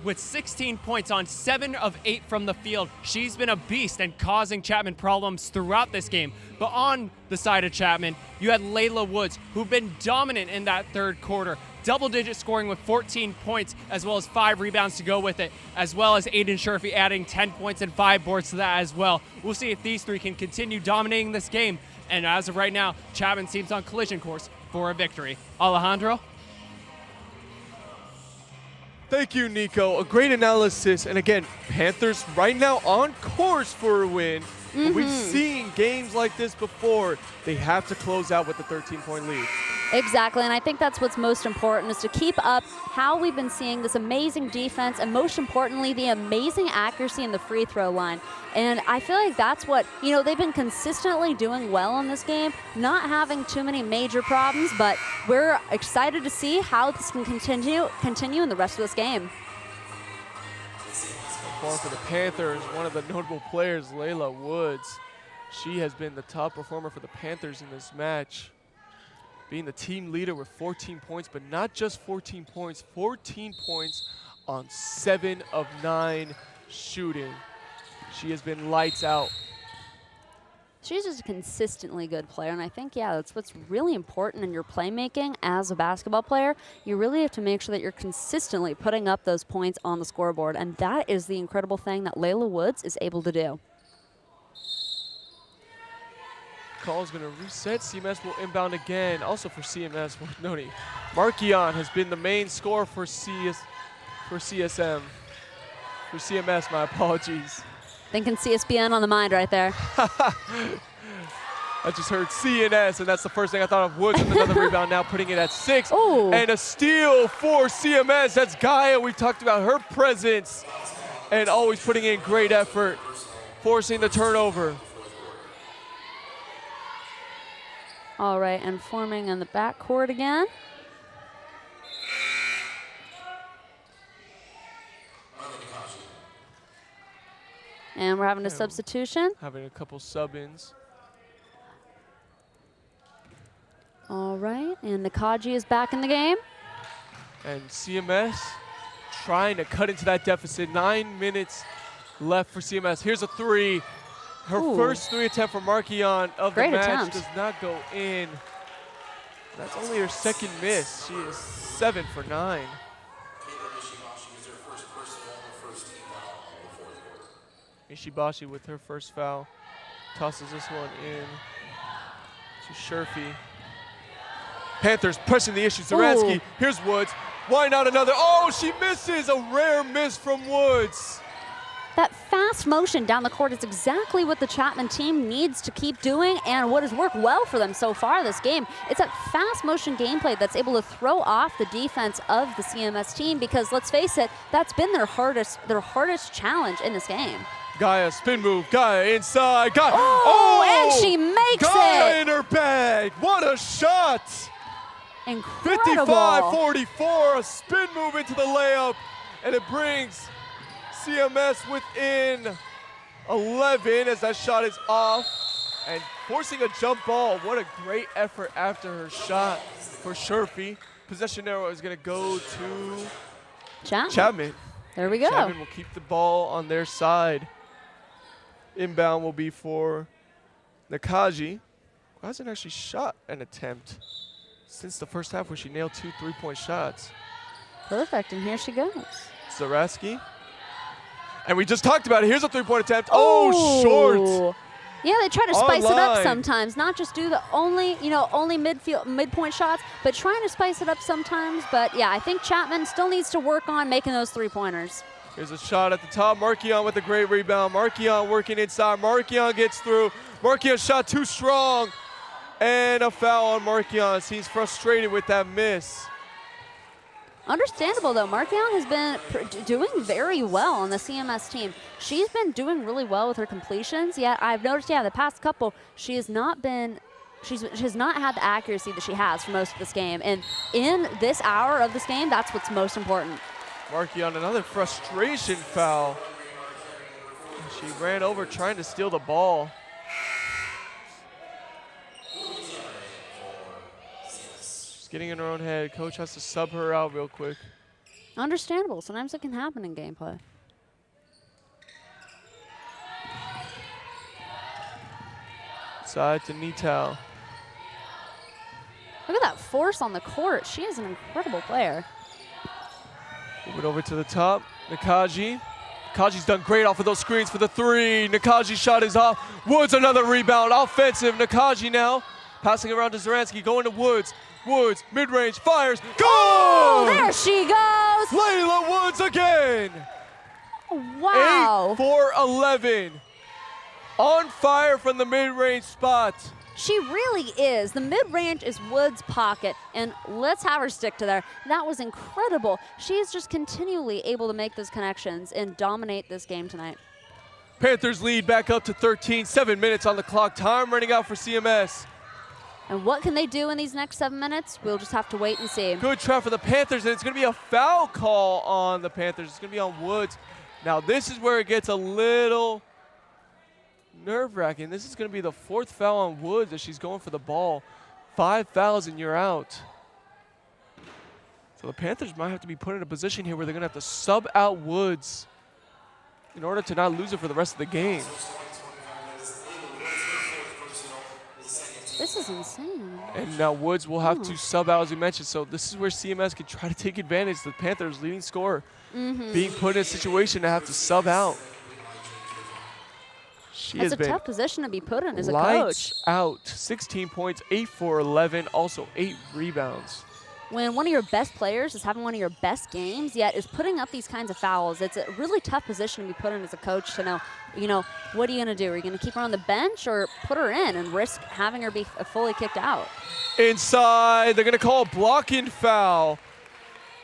with 16 points on 7 of 8 from the field. She's been a beast and causing Chapman problems throughout this game. But on the side of Chapman, you had Layla Woods, who've been dominant in that third quarter. Double-digit scoring with 14 points, as well as 5 rebounds to go with it, as well as Aiden Sherfy adding 10 points and 5 boards to that as well. We'll see if these three can continue dominating this game. And as of right now, Chapman seems on collision course for a victory. Alejandro? Thank you, Nico. A great analysis. And again, Panthers right now on course for a win. But we've seen games like this before. They have to close out with a 13-point lead. Exactly, and I think that's what's most important is to keep up how we've been seeing this amazing defense and most importantly, the amazing accuracy in the free throw line. And I feel like that's what, they've been consistently doing well in this game, not having too many major problems, but we're excited to see how this can continue in the rest of this game. So far for the Panthers, one of the notable players, Layla Woods. She has been the top performer for the Panthers in this match, being the team leader with 14 points, but not just 14 points, 14 points on 7 of 9 shooting. She has been lights out. She's just a consistently good player, and I think, that's what's really important in your playmaking as a basketball player. You really have to make sure that you're consistently putting up those points on the scoreboard, and that is the incredible thing that Layla Woods is able to do. Call is going to reset. CMS will inbound again. Also for CMS, Noni Markion has been the main scorer for CMS, my apologies. Thinking CSBN on the mind right there. I just heard CNS, and that's the first thing I thought of. Woods with another rebound now, putting it at 6. Ooh. And a steal for CMS. That's Gaia. We've talked about her presence and always putting in great effort, forcing the turnover. All right, and forming in the backcourt again. And we're having a substitution. Having a couple sub-ins. All right, and Nakaji is back in the game. And CMS trying to cut into that deficit. 9 minutes left for CMS. Here's a three. Her first three attempt for Markion of Great the match attempt. does not go in. That's only her second miss. She is 7 for 9. Ishibashi with her first foul. Tosses this one in to Sherfy. Panthers pressing the issue. Zaransky, here's Woods. Why not another? Oh, she misses. A rare miss from Woods. That fast motion down the court is exactly what the Chapman team needs to keep doing and what has worked well for them so far this game. It's that fast motion gameplay that's able to throw off the defense of the CMS team because, let's face it, that's been their hardest challenge in this game. Gaia, spin move. Gaia inside. Gaia. Oh, and she makes Gaia it. in her bag. What a shot. Incredible. 55-44, a spin move into the layup, and it brings CMS within 11 as that shot is off and forcing a jump ball. What a great effort after her shot for Sherfy. Possession arrow is going to go to Chapman. There we go. Chapman will keep the ball on their side. Inbound will be for Nakaji, who hasn't actually shot an attempt since the first half where she nailed 2 3-point shots. Perfect, and here she goes. Zaraski. And we just talked about it. Here's a 3-point attempt. Oh, short. Yeah, they try to spice it up Online. sometimes, not just do the only midpoint shots, but trying to spice it up sometimes. But yeah, I think Chapman still needs to work on making those 3-pointers. Here's a shot at the top. Markion with a great rebound. Markion working inside. Markion gets through. Markion shot too strong. And a foul on Markion. He's frustrated with that miss. Understandable, though. Markion has been doing very well on the CMS team. She's been doing really well with her completions, yet I've noticed, the past couple, she has not had the accuracy that she has for most of this game. And in this hour of this game, that's what's most important. Markion, another frustration foul. She ran over trying to steal the ball. Getting in her own head. Coach has to sub her out real quick. Understandable. Sometimes it can happen in gameplay. Side to Nital. Look at that force on the court. She is an incredible player. Move it over to the top. Nakaji. Nakaji's done great off of those screens for the three. Nakaji's shot is off. Woods another rebound. Offensive. Nakaji now. Passing around to Zaransky. Going to Woods. Woods, mid-range, fires, goal! Oh, there she goes! Layla Woods again! Wow. 8 for 11. On fire from the mid-range spot. She really is. The mid-range is Woods' pocket, and let's have her stick to there. That was incredible. She is just continually able to make those connections and dominate this game tonight. Panthers lead back up to 13, 7 minutes on the clock. Time running out for CMS. And what can they do in these next 7 minutes? We'll just have to wait and see. Good try for the Panthers, and it's going to be a foul call on the Panthers. It's going to be on Woods. Now, this is where it gets a little nerve-wracking. This is going to be the 4th foul on Woods as she's going for the ball. 5 fouls, and you're out. So the Panthers might have to be put in a position here where they're going to have to sub out Woods in order to not lose it for the rest of the game. This is insane. And now Woods will have to sub out, as you mentioned. So this is where CMS can try to take advantage. The Panthers' leading scorer being put in a situation to have to sub out. She That's has a been tough position to be put in as a lights coach. out. 16 points, 8 for 11, also 8 rebounds. When one of your best players is having one of your best games, yet is putting up these kinds of fouls, it's a really tough position to be put in as a coach to know, what are you going to do? Are you going to keep her on the bench or put her in and risk having her be fully kicked out? Inside, they're going to call a blocking foul.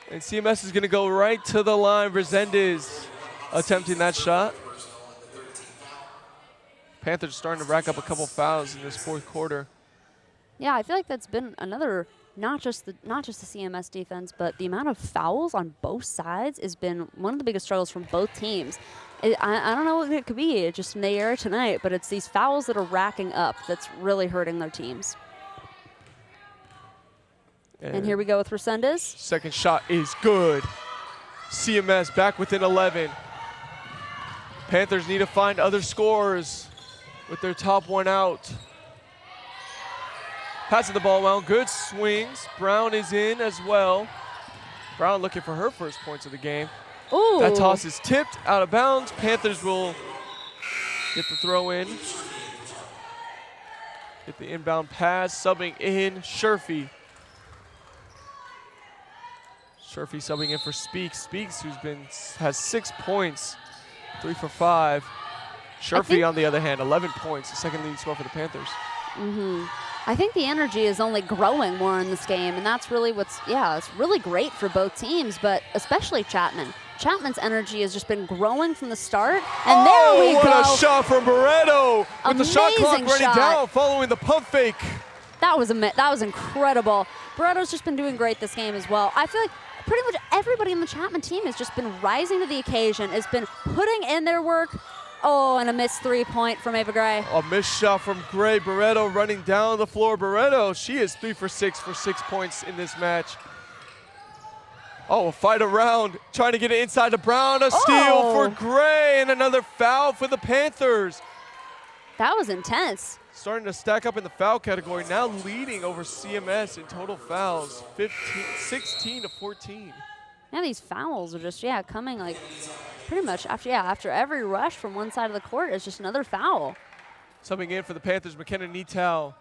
And CMS is going to go right to the line. Resendez attempting that shot. Panthers starting to rack up a couple fouls in this 4th quarter. Yeah, I feel like that's been another, not just the CMS defense, but the amount of fouls on both sides has been one of the biggest struggles from both teams. I don't know what it could be just in the air tonight, but it's these fouls that are racking up that's really hurting their teams. And here we go with Resendez. Second shot is good. CMS back within 11. Panthers need to find other scores with their top one out. Passing the ball well, good swings. Brown is in as well. Brown looking for her first points of the game. Ooh. That toss is tipped out of bounds. Panthers will get the throw in. Get the inbound pass, subbing in Sherfy. Sherfy subbing in for Speaks. Speaks, has 6 points, 3 for 5. Sherfy, on the other hand, 11 points, the second leading scorer for the Panthers. I think the energy is only growing more in this game, and that's really it's really great for both teams, but especially Chapman. Chapman's energy has just been growing from the start, and there we go. What a shot from Barreto with the shot clock Amazing running shot. down following the pump fake. That was incredible. Barreto's just been doing great this game as well. I feel like pretty much everybody in the Chapman team has just been rising to the occasion, has been putting in their work. Oh, and a missed 3-point from Ava Gray. A missed shot from Gray. Barreto running down the floor. Barreto, she is 3 for 6 points in this match. Oh, a fight around, trying to get it inside to Brown. A steal for Gray, and another foul for the Panthers. That was intense. Starting to stack up in the foul category, now leading over CMS in total fouls, 16 to 14. Yeah, these fouls are just, coming like pretty much after every rush from one side of the court is just another foul. Subbing in for the Panthers, McKenna Neatow,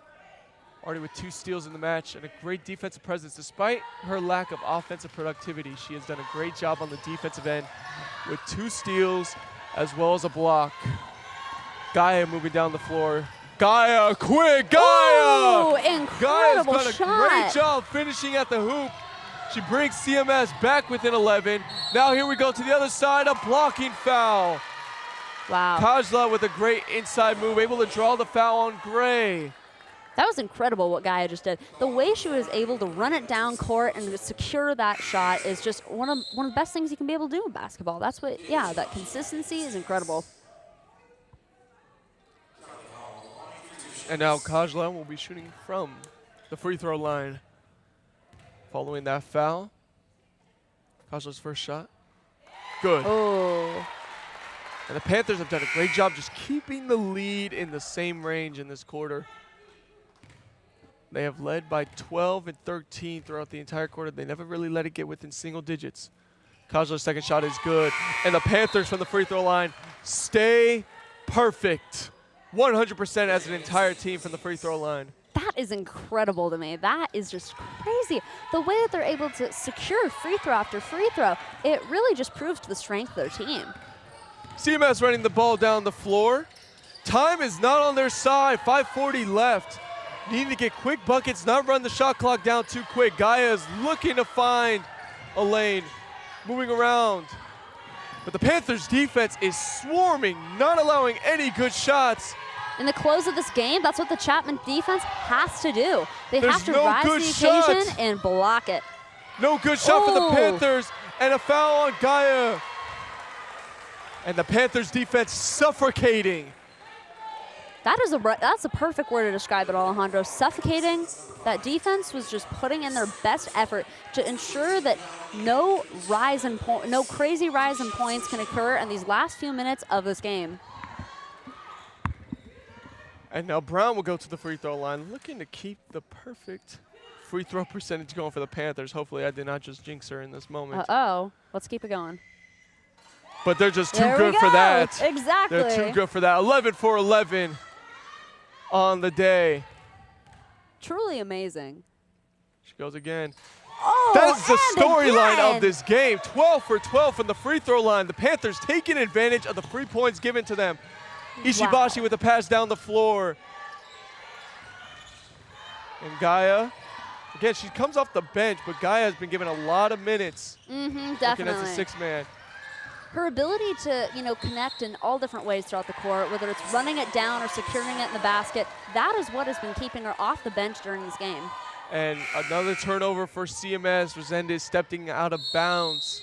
already with 2 steals in the match and a great defensive presence. Despite her lack of offensive productivity, she has done a great job on the defensive end with 2 steals as well as a block. Gaia moving down the floor. Gaia, quick, Gaia! Ooh, incredible Gaia's done a shot. great job finishing at the hoop. She brings CMS back within 11. Now here we go to the other side, a blocking foul. Wow. Kajla with a great inside move, able to draw the foul on Gray. That was incredible what Gaia just did. The way she was able to run it down court and secure that shot is just one of the best things you can be able to do in basketball. That's what, that consistency is incredible. And now Kajla will be shooting from the free throw line. Following that foul, Kajla's first shot. Good. Oh. And the Panthers have done a great job just keeping the lead in the same range in this quarter. They have led by 12 and 13 throughout the entire quarter. They never really let it get within single digits. Kajla's second shot is good. And the Panthers from the free throw line stay perfect. 100% as an entire team from the free throw line. That is incredible to me. That is just crazy. The way that they're able to secure free throw after free throw, it really just proves to the strength of their team. CMS running the ball down the floor. Time is not on their side. 5:40 left. Needing to get quick buckets, not run the shot clock down too quick. Gaia is looking to find a lane, moving around. But the Panthers' defense is swarming, not allowing any good shots. In the close of this game, that's what the Chapman defense has to do. They have to no rise to good the occasion shot. and block it. No good shot for the Oh. Panthers, and a foul on Gaia. And the Panthers' defense suffocating. That's a perfect word to describe it, Alejandro. Suffocating. That defense was just putting in their best effort to ensure that no crazy rise in points can occur in these last few minutes of this game. And now Brown will go to the free throw line, looking to keep the perfect free throw percentage going for the Panthers. Hopefully I did not just jinx her in this moment. Uh-oh. Let's keep it going. But they're just too There we good for go. that. Exactly. They're too good for that. 11 for 11 on the day. Truly amazing. She goes again. Oh, That's the and storyline again. of this game. 12 for 12 from the free throw line. The Panthers taking advantage of the free points given to them. Ishibashi with a pass down the floor. And Gaia, again, she comes off the bench, but Gaia has been given a lot of minutes. Mm-hmm, Working definitely. as a sixth man. Her ability to, connect in all different ways throughout the court, whether it's running it down or securing it in the basket, that is what has been keeping her off the bench during this game. And another turnover for CMS. Resendez stepping out of bounds.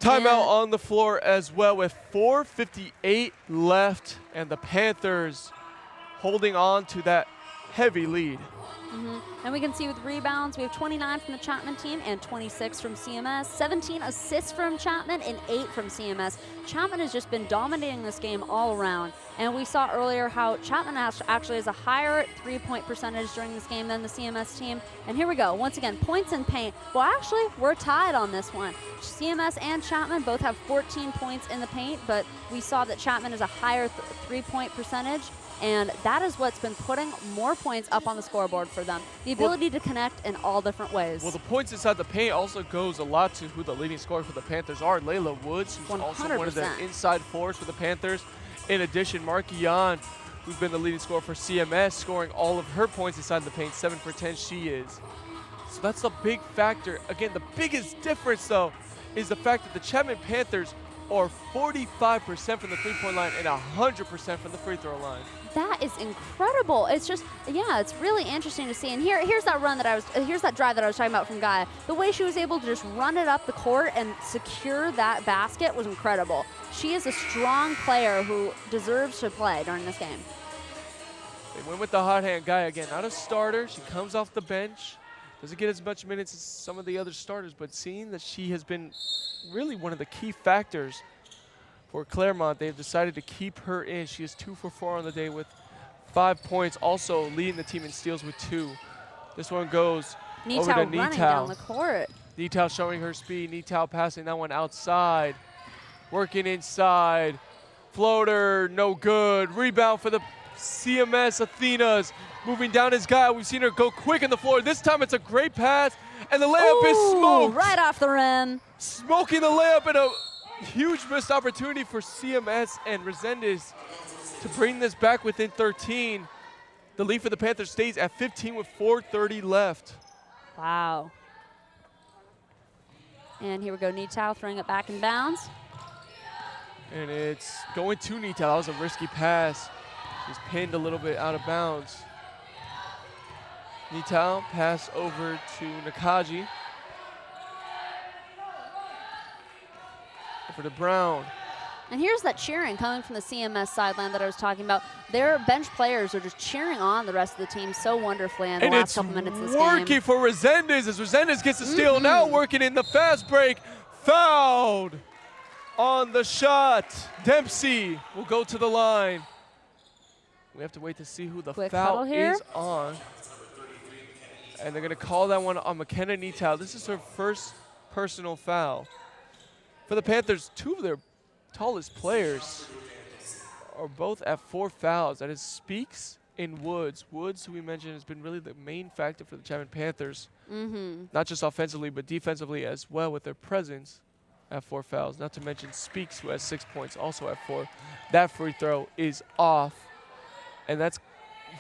Timeout on the floor as well with 4:58 left, and the Panthers holding on to that heavy lead. And we can see with rebounds, we have 29 from the Chapman team and 26 from CMS, 17 assists from Chapman and 8 from CMS. Chapman has just been dominating this game all around. And we saw earlier how Chapman actually has a higher three-point percentage during this game than the CMS team. And here we go. Once again, points in paint. Well, actually, we're tied on this one. CMS and Chapman both have 14 points in the paint, but we saw that Chapman has a higher three-point percentage. And that is what's been putting more points up on the scoreboard for them. The ability to connect in all different ways. Well, the points inside the paint also goes a lot to who the leading scorer for the Panthers are. Layla Woods, who's 100%. also one of the inside forwards for the Panthers. In addition, Markian, who's been the leading scorer for CMS, scoring all of her points inside the paint. 7 for 10 she is. So that's a big factor. Again, the biggest difference, though, is the fact that the Chapman Panthers are 45% from the three-point line and 100% from the free throw line. That is incredible. It's just, yeah, it's really interesting to see. And here's that run that here's that drive that I was talking about from Gaia. The way she was able to just run it up the court and secure that basket was incredible. She is a strong player who deserves to play during this game. They went with the hot hand. Gaia, again, not a starter. She comes off the bench. Doesn't get as much minutes as some of the other starters, but seeing that she has been really one of the key factors for Claremont, they've decided to keep her in. She is 2 for 4 on the day with 5 points, also leading the team in steals with 2. This one goes over to running down the court. Nitao showing her speed. Nitao passing that one outside. Working inside. Floater, no good. Rebound for the CMS Athenas. Moving down his guy. We've seen her go quick on the floor. This time it's a great pass, and the layup is smoked. Right off the rim. Smoking the layup, and a huge missed opportunity for CMS and Resendez to bring this back within 13. The lead for the Panthers stays at 15 with 4:30 left. Wow. And here we go, Nitao throwing it back in bounds. And it's going to Nitao. That was a risky pass. She's pinned a little bit out of bounds. Nitao pass over to Nakaji. Over to Brown. And here's that cheering coming from the CMS sideline that I was talking about. Their bench players are just cheering on the rest of the team so wonderfully in the last couple minutes of this game. And it's working for Resendez as Resendez gets the steal. Now working in the fast break. Fouled on the shot. Dempsey will go to the line. We have to wait to see who the foul is on. And they're going to call that one on McKenna Nitao. This is her first personal foul. For the Panthers, 2 of their tallest players are both at 4 fouls. That is Speaks and Woods. Woods, who we mentioned, has been really the main factor for the Chapman Panthers. Not just offensively, but defensively as well with their presence at 4 fouls. Not to mention Speaks, who has 6 points, also at 4. That free throw is off. And that's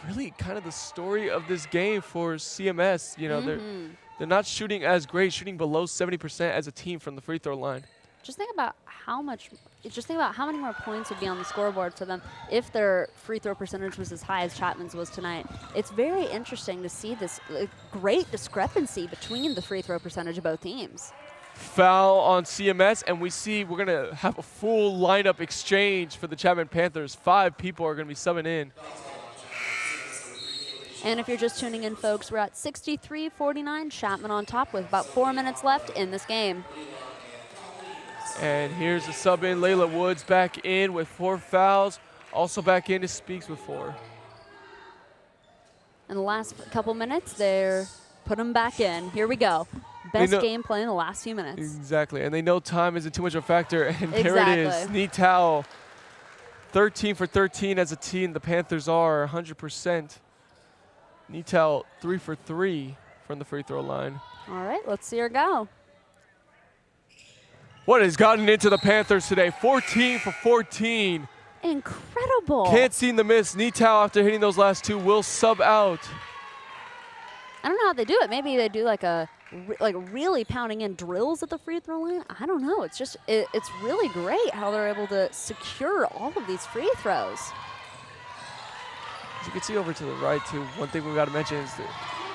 really kind of the story of this game for CMS. You know, they're not shooting as great, shooting below 70% as a team from the free throw line. Just think about how many more points would be on the scoreboard for them if their free throw percentage was as high as Chapman's was tonight. It's very interesting to see this great discrepancy between the free throw percentage of both teams. Foul on CMS, and we see we're going to have a full lineup exchange for the Chapman Panthers. 5 people are going to be subbing in. And if you're just tuning in, folks, we're at 63-49, Chapman on top with about 4 minutes left in this game. And here's the sub in. Layla Woods back in with 4 fouls. Also back in to Speaks with 4. In the last couple minutes, they're put them back in. Here we go. Best gameplay in the last few minutes. Exactly. And they know time isn't too much of a factor. And there it is. Nitao, 13 for 13 as a team. The Panthers are 100%. Nitao, 3 for 3 from the free throw line. All right, let's see her go. What has gotten into the Panthers today? 14 for 14. Incredible. Can't seem to miss. Nitao, after hitting those last 2, will sub out. I don't know how they do it. Maybe they do like really pounding in drills at the free throw line. I don't know. It's just it's really great how they're able to secure all of these free throws. As you can see over to the right, too, one thing we've got to mention is that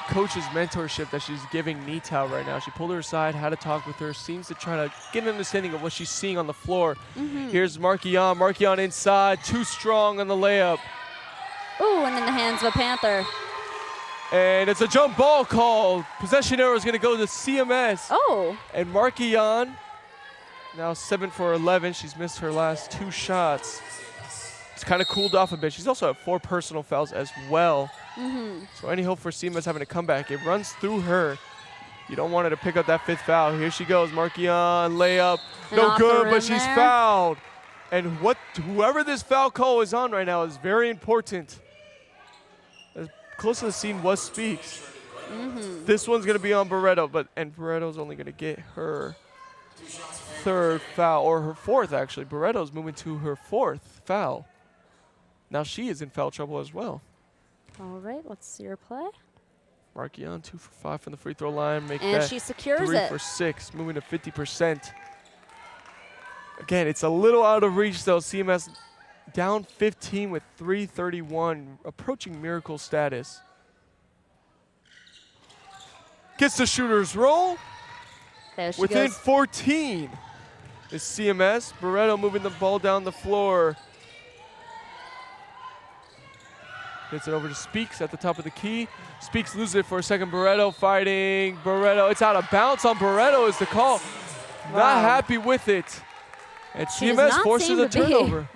coach's mentorship that she's giving Nitao right now. She pulled her aside, had a talk with her, seems to try to get an understanding of what she's seeing on the floor. Here's Marquion. Marquion inside, too strong on the layup. Ooh, and in the hands of a Panther. And it's a jump ball called. Possession arrow is going to go to CMS. Oh. And Marquion, now 7 for 11. She's missed her last 2 shots. It's kind of cooled off a bit. She's also at 4 personal fouls as well. So any hope for CMS having a comeback, it runs through her. You don't want her to pick up that 5th foul. Here she goes, Marquion, layup. And No off good, the but rim she's there. fouled. And whoever this foul call is on right now is very important. As close to the scene was Speaks. This one's going to be on Barreto, and Barreto's only going to get her 3rd foul, or her 4th actually. Barreto's moving to her 4th foul. Now she is in foul trouble as well. All right, let's see her play. Marquion 2 for 5 from the free throw line. Make And that she secures 3 it. for 6, moving to 50%. Again, it's a little out of reach though. CMS down 15 with 3:31, approaching miracle status. Gets the shooter's roll. There she Within goes. 14 is CMS. Barreto moving the ball down the floor. Gets it over to Speaks at the top of the key. Speaks loses it for a second. Barreto fighting. Barreto, it's out of bounds on Barreto is the call. Wow. Not happy with it. And She does CMS not forces seem a to be. turnover.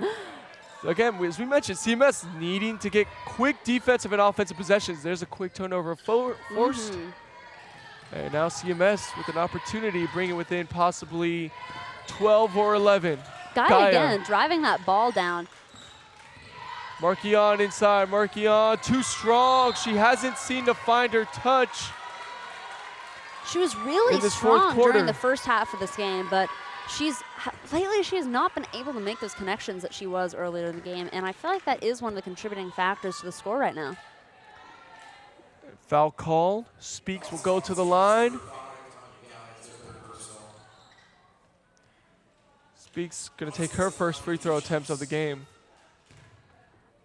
Again, as we mentioned, CMS needing to get quick defensive and offensive possessions. There's a quick turnover forced. And now CMS with an opportunity, bring it within possibly 12 or 11. Guy again, driving that ball down. Marquion inside, Marquion too strong. She hasn't seemed to find her touch. She was really In this fourth strong quarter. during the first half of this game, but lately she has not been able to make those connections that she was earlier in the game, and I feel like that is one of the contributing factors to the score right now. Foul called. Speaks will go to the line. Speaks going to take her first free throw attempts of the game.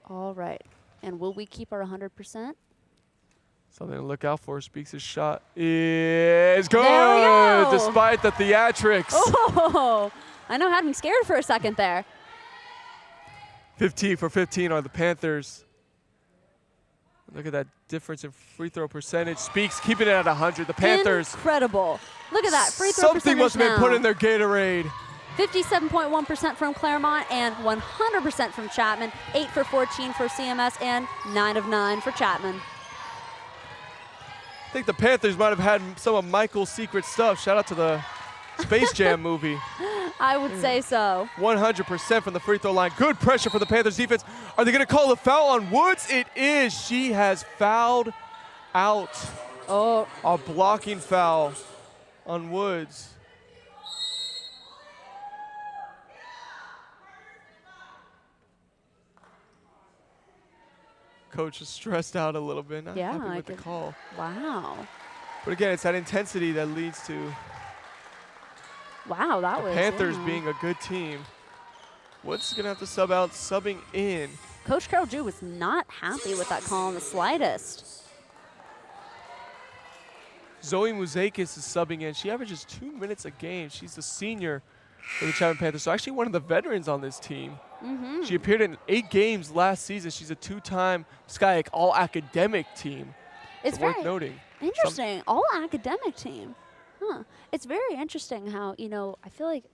All right, and will we keep our 100%? Something to look out for. Speaks' shot is good, There we go. despite the theatrics. Oh, I know, had me scared for a second there. 15 for 15 are the Panthers. Look at that difference in free throw percentage. Speaks keeping it at 100. The Panthers. Incredible. Look at that free throw Something percentage must have been now. put in their Gatorade. 57.1% from Claremont and 100% from Chapman. 8 for 14 for CMS and 9 of 9 for Chapman. I think the Panthers might have had some of Michael's secret stuff. Shout out to the Space Jam movie. I would say so. 100% from the free throw line. Good pressure for the Panthers defense. Are they going to call the foul on Woods? It is. She has fouled out. Oh, A blocking foul on Woods. Coach is stressed out a little bit. Not Yeah, happy I with the could- call. wow. But again, it's that intensity that leads to Wow, that the was. Panthers yeah. being a good team. Woods is going to have to sub out, subbing in. Coach Carol Drew was not happy with that call in the slightest. Zoe Mouzakis is subbing in. She averages 2 minutes a game. She's a senior for the Chapman Panthers, so actually one of the veterans on this team. She appeared in 8 games last season. She's a 2-time SCIAC all-academic team. It's Worth very noting. interesting. All academic team. Huh. It's very interesting how, I feel like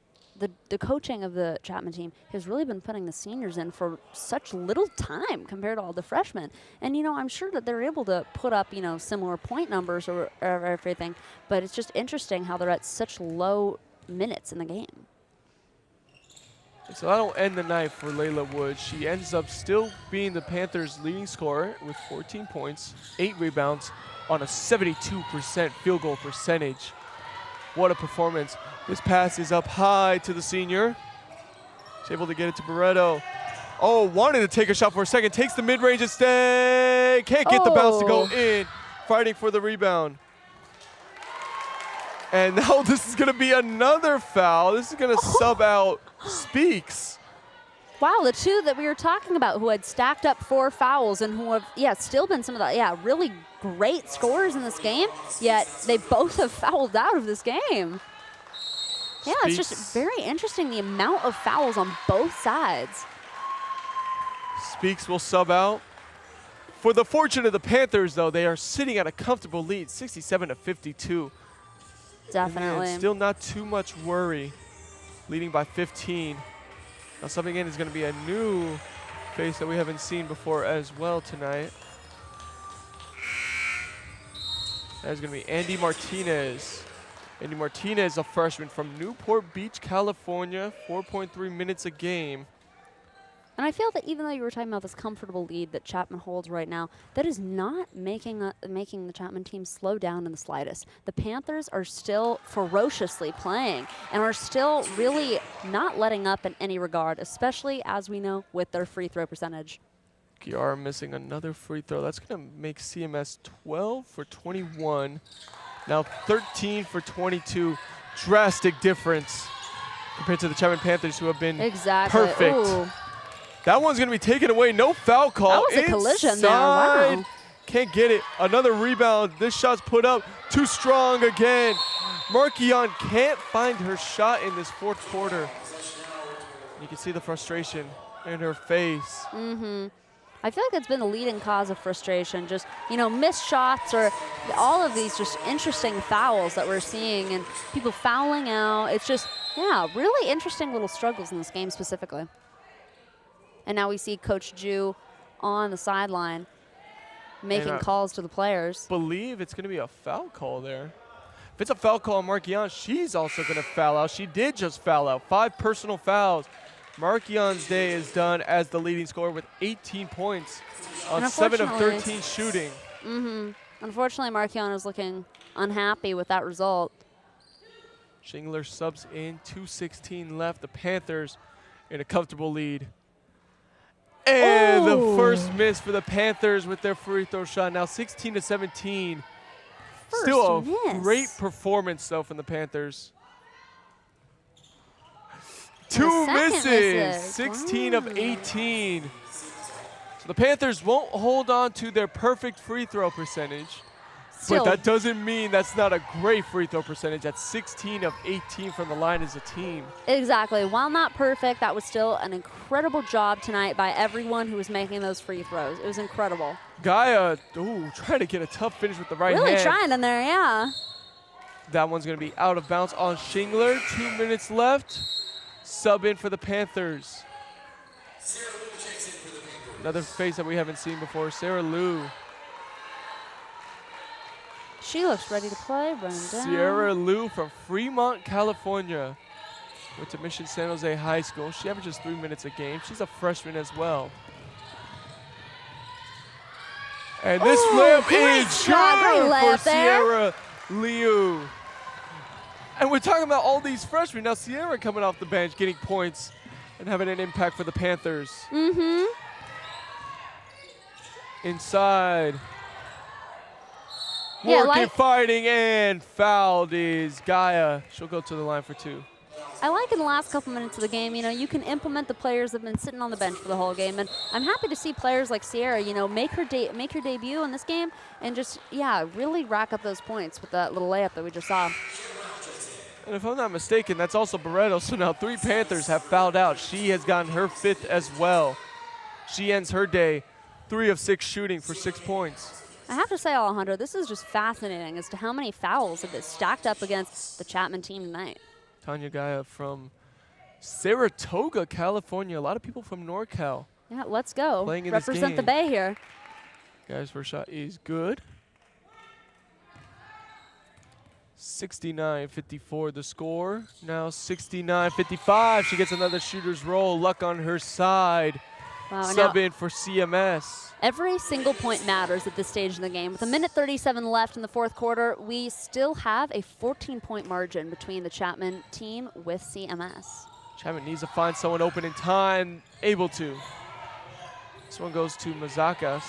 the coaching of the Chapman team has really been putting the seniors in for such little time compared to all the freshmen. And, I'm sure that they're able to put up, similar point numbers or everything. But it's just interesting how they're at such low minutes in the game. So that'll end the night for Layla Woods. She ends up still being the Panthers' leading scorer with 14 points, 8 rebounds on a 72% field goal percentage. What a performance. This pass is up high to the senior. She's able to get it to Barreto. Oh, wanted to take a shot for a second. Takes the mid-range instead. Can't get the bounce to go in. Fighting for the rebound. And now this is going to be another foul. This is going to sub out Speaks. Wow, the two that we were talking about who had stacked up 4 fouls and who have, still been some of the, really great scores in this game, yet they both have fouled out of this game. Yeah, it's just very interesting the amount of fouls on both sides. Speaks will sub out. For the fortune of the Panthers, though, they are sitting at a comfortable lead, 67-52. Definitely. And still not too much worry, leading by 15. Now subbing in is going to be a new face that we haven't seen before as well tonight. That is going to be Andy Martinez. Andy Martinez, a freshman from Newport Beach, California, 4.3 minutes a game. And I feel that even though you were talking about this comfortable lead that Chapman holds right now, that is not making the Chapman team slow down in the slightest. The Panthers are still ferociously playing and are still really not letting up in any regard, especially, as we know, with their free throw percentage. Kiara missing another free throw. That's going to make CMS 12 for 21. Now 13 for 22. Drastic difference compared to the Chapman Panthers, who have been perfect. Ooh. That one's going to be taken away. No foul call. That was a collision there. Wow. Can't get it. Another rebound. This shot's put up. Too strong again. Markion can't find her shot in this fourth quarter. You can see the frustration in her face. Mm-hmm. I feel like that's been the leading cause of frustration. Just, you know, missed shots or all of these just interesting fouls that we're seeing and people fouling out. It's just, yeah, really interesting little struggles in this game specifically. And now we see Coach Ju on the sideline making calls to the players. I believe it's going to be a foul call there. If it's a foul call on Markion, she's also going to foul out. She did just foul out. 5 personal fouls. Markion's day is done as the leading scorer with 18 points on 7 of 13 shooting. Unfortunately, Markion is looking unhappy with that result. Shingler subs in, 2:16 left. The Panthers in a comfortable lead. And the first miss for the Panthers with their free throw shot. Now 16-17. Still a great performance, though, from the Panthers. 2 misses, 16 of 18. So the Panthers won't hold on to their perfect free throw percentage. But that doesn't mean that's not a great free throw percentage. That's 16 of 18 from the line as a team. Exactly. While not perfect, that was still an incredible job tonight by everyone who was making those free throws. It was incredible. Gaia, trying to get a tough finish with the right hand. Really trying in there, yeah. That one's going to be out of bounds on Shingler. 2 minutes left. Sub in for the Panthers. Another face that we haven't seen before, Sarah Lou. She looks ready to play, running down. Sierra Lou from Fremont, California. Went to Mission San Jose High School. She averages 3 minutes a game. She's a freshman as well. And this layup is good for Sierra Liu. And we're talking about all these freshmen. Now Sierra coming off the bench, getting points and having an impact for the Panthers. Inside. Working, fighting, and fouled is Gaia. She'll go to the line for 2. I like in the last couple minutes of the game, you know, you can implement the players that have been sitting on the bench for the whole game. And I'm happy to see players like Sierra, you know, make her debut in this game and just, yeah, really rack up those points with that little layup that we just saw. And if I'm not mistaken, that's also Barreto. So now 3 Panthers have fouled out. She has gotten her 5th as well. She ends her day 3 of 6 shooting for 6 points. I have to say, Alejandro, this is just fascinating as to how many fouls have been stacked up against the Chapman team tonight. Tanya Gaia from Saratoga, California. A lot of people from NorCal. Yeah, let's go. Playing in Represent the Bay here. Gaia's first shot is good. 69-54 the score. Now 69-55. She gets another shooter's roll. Luck on her side. Wow, sub in for CMS. Every single point matters at this stage in the game. With 1:37 left in the fourth quarter, we still have a 14-point margin between the Chapman team with CMS. Chapman needs to find someone open in time. Able to. This one goes to Mazakas.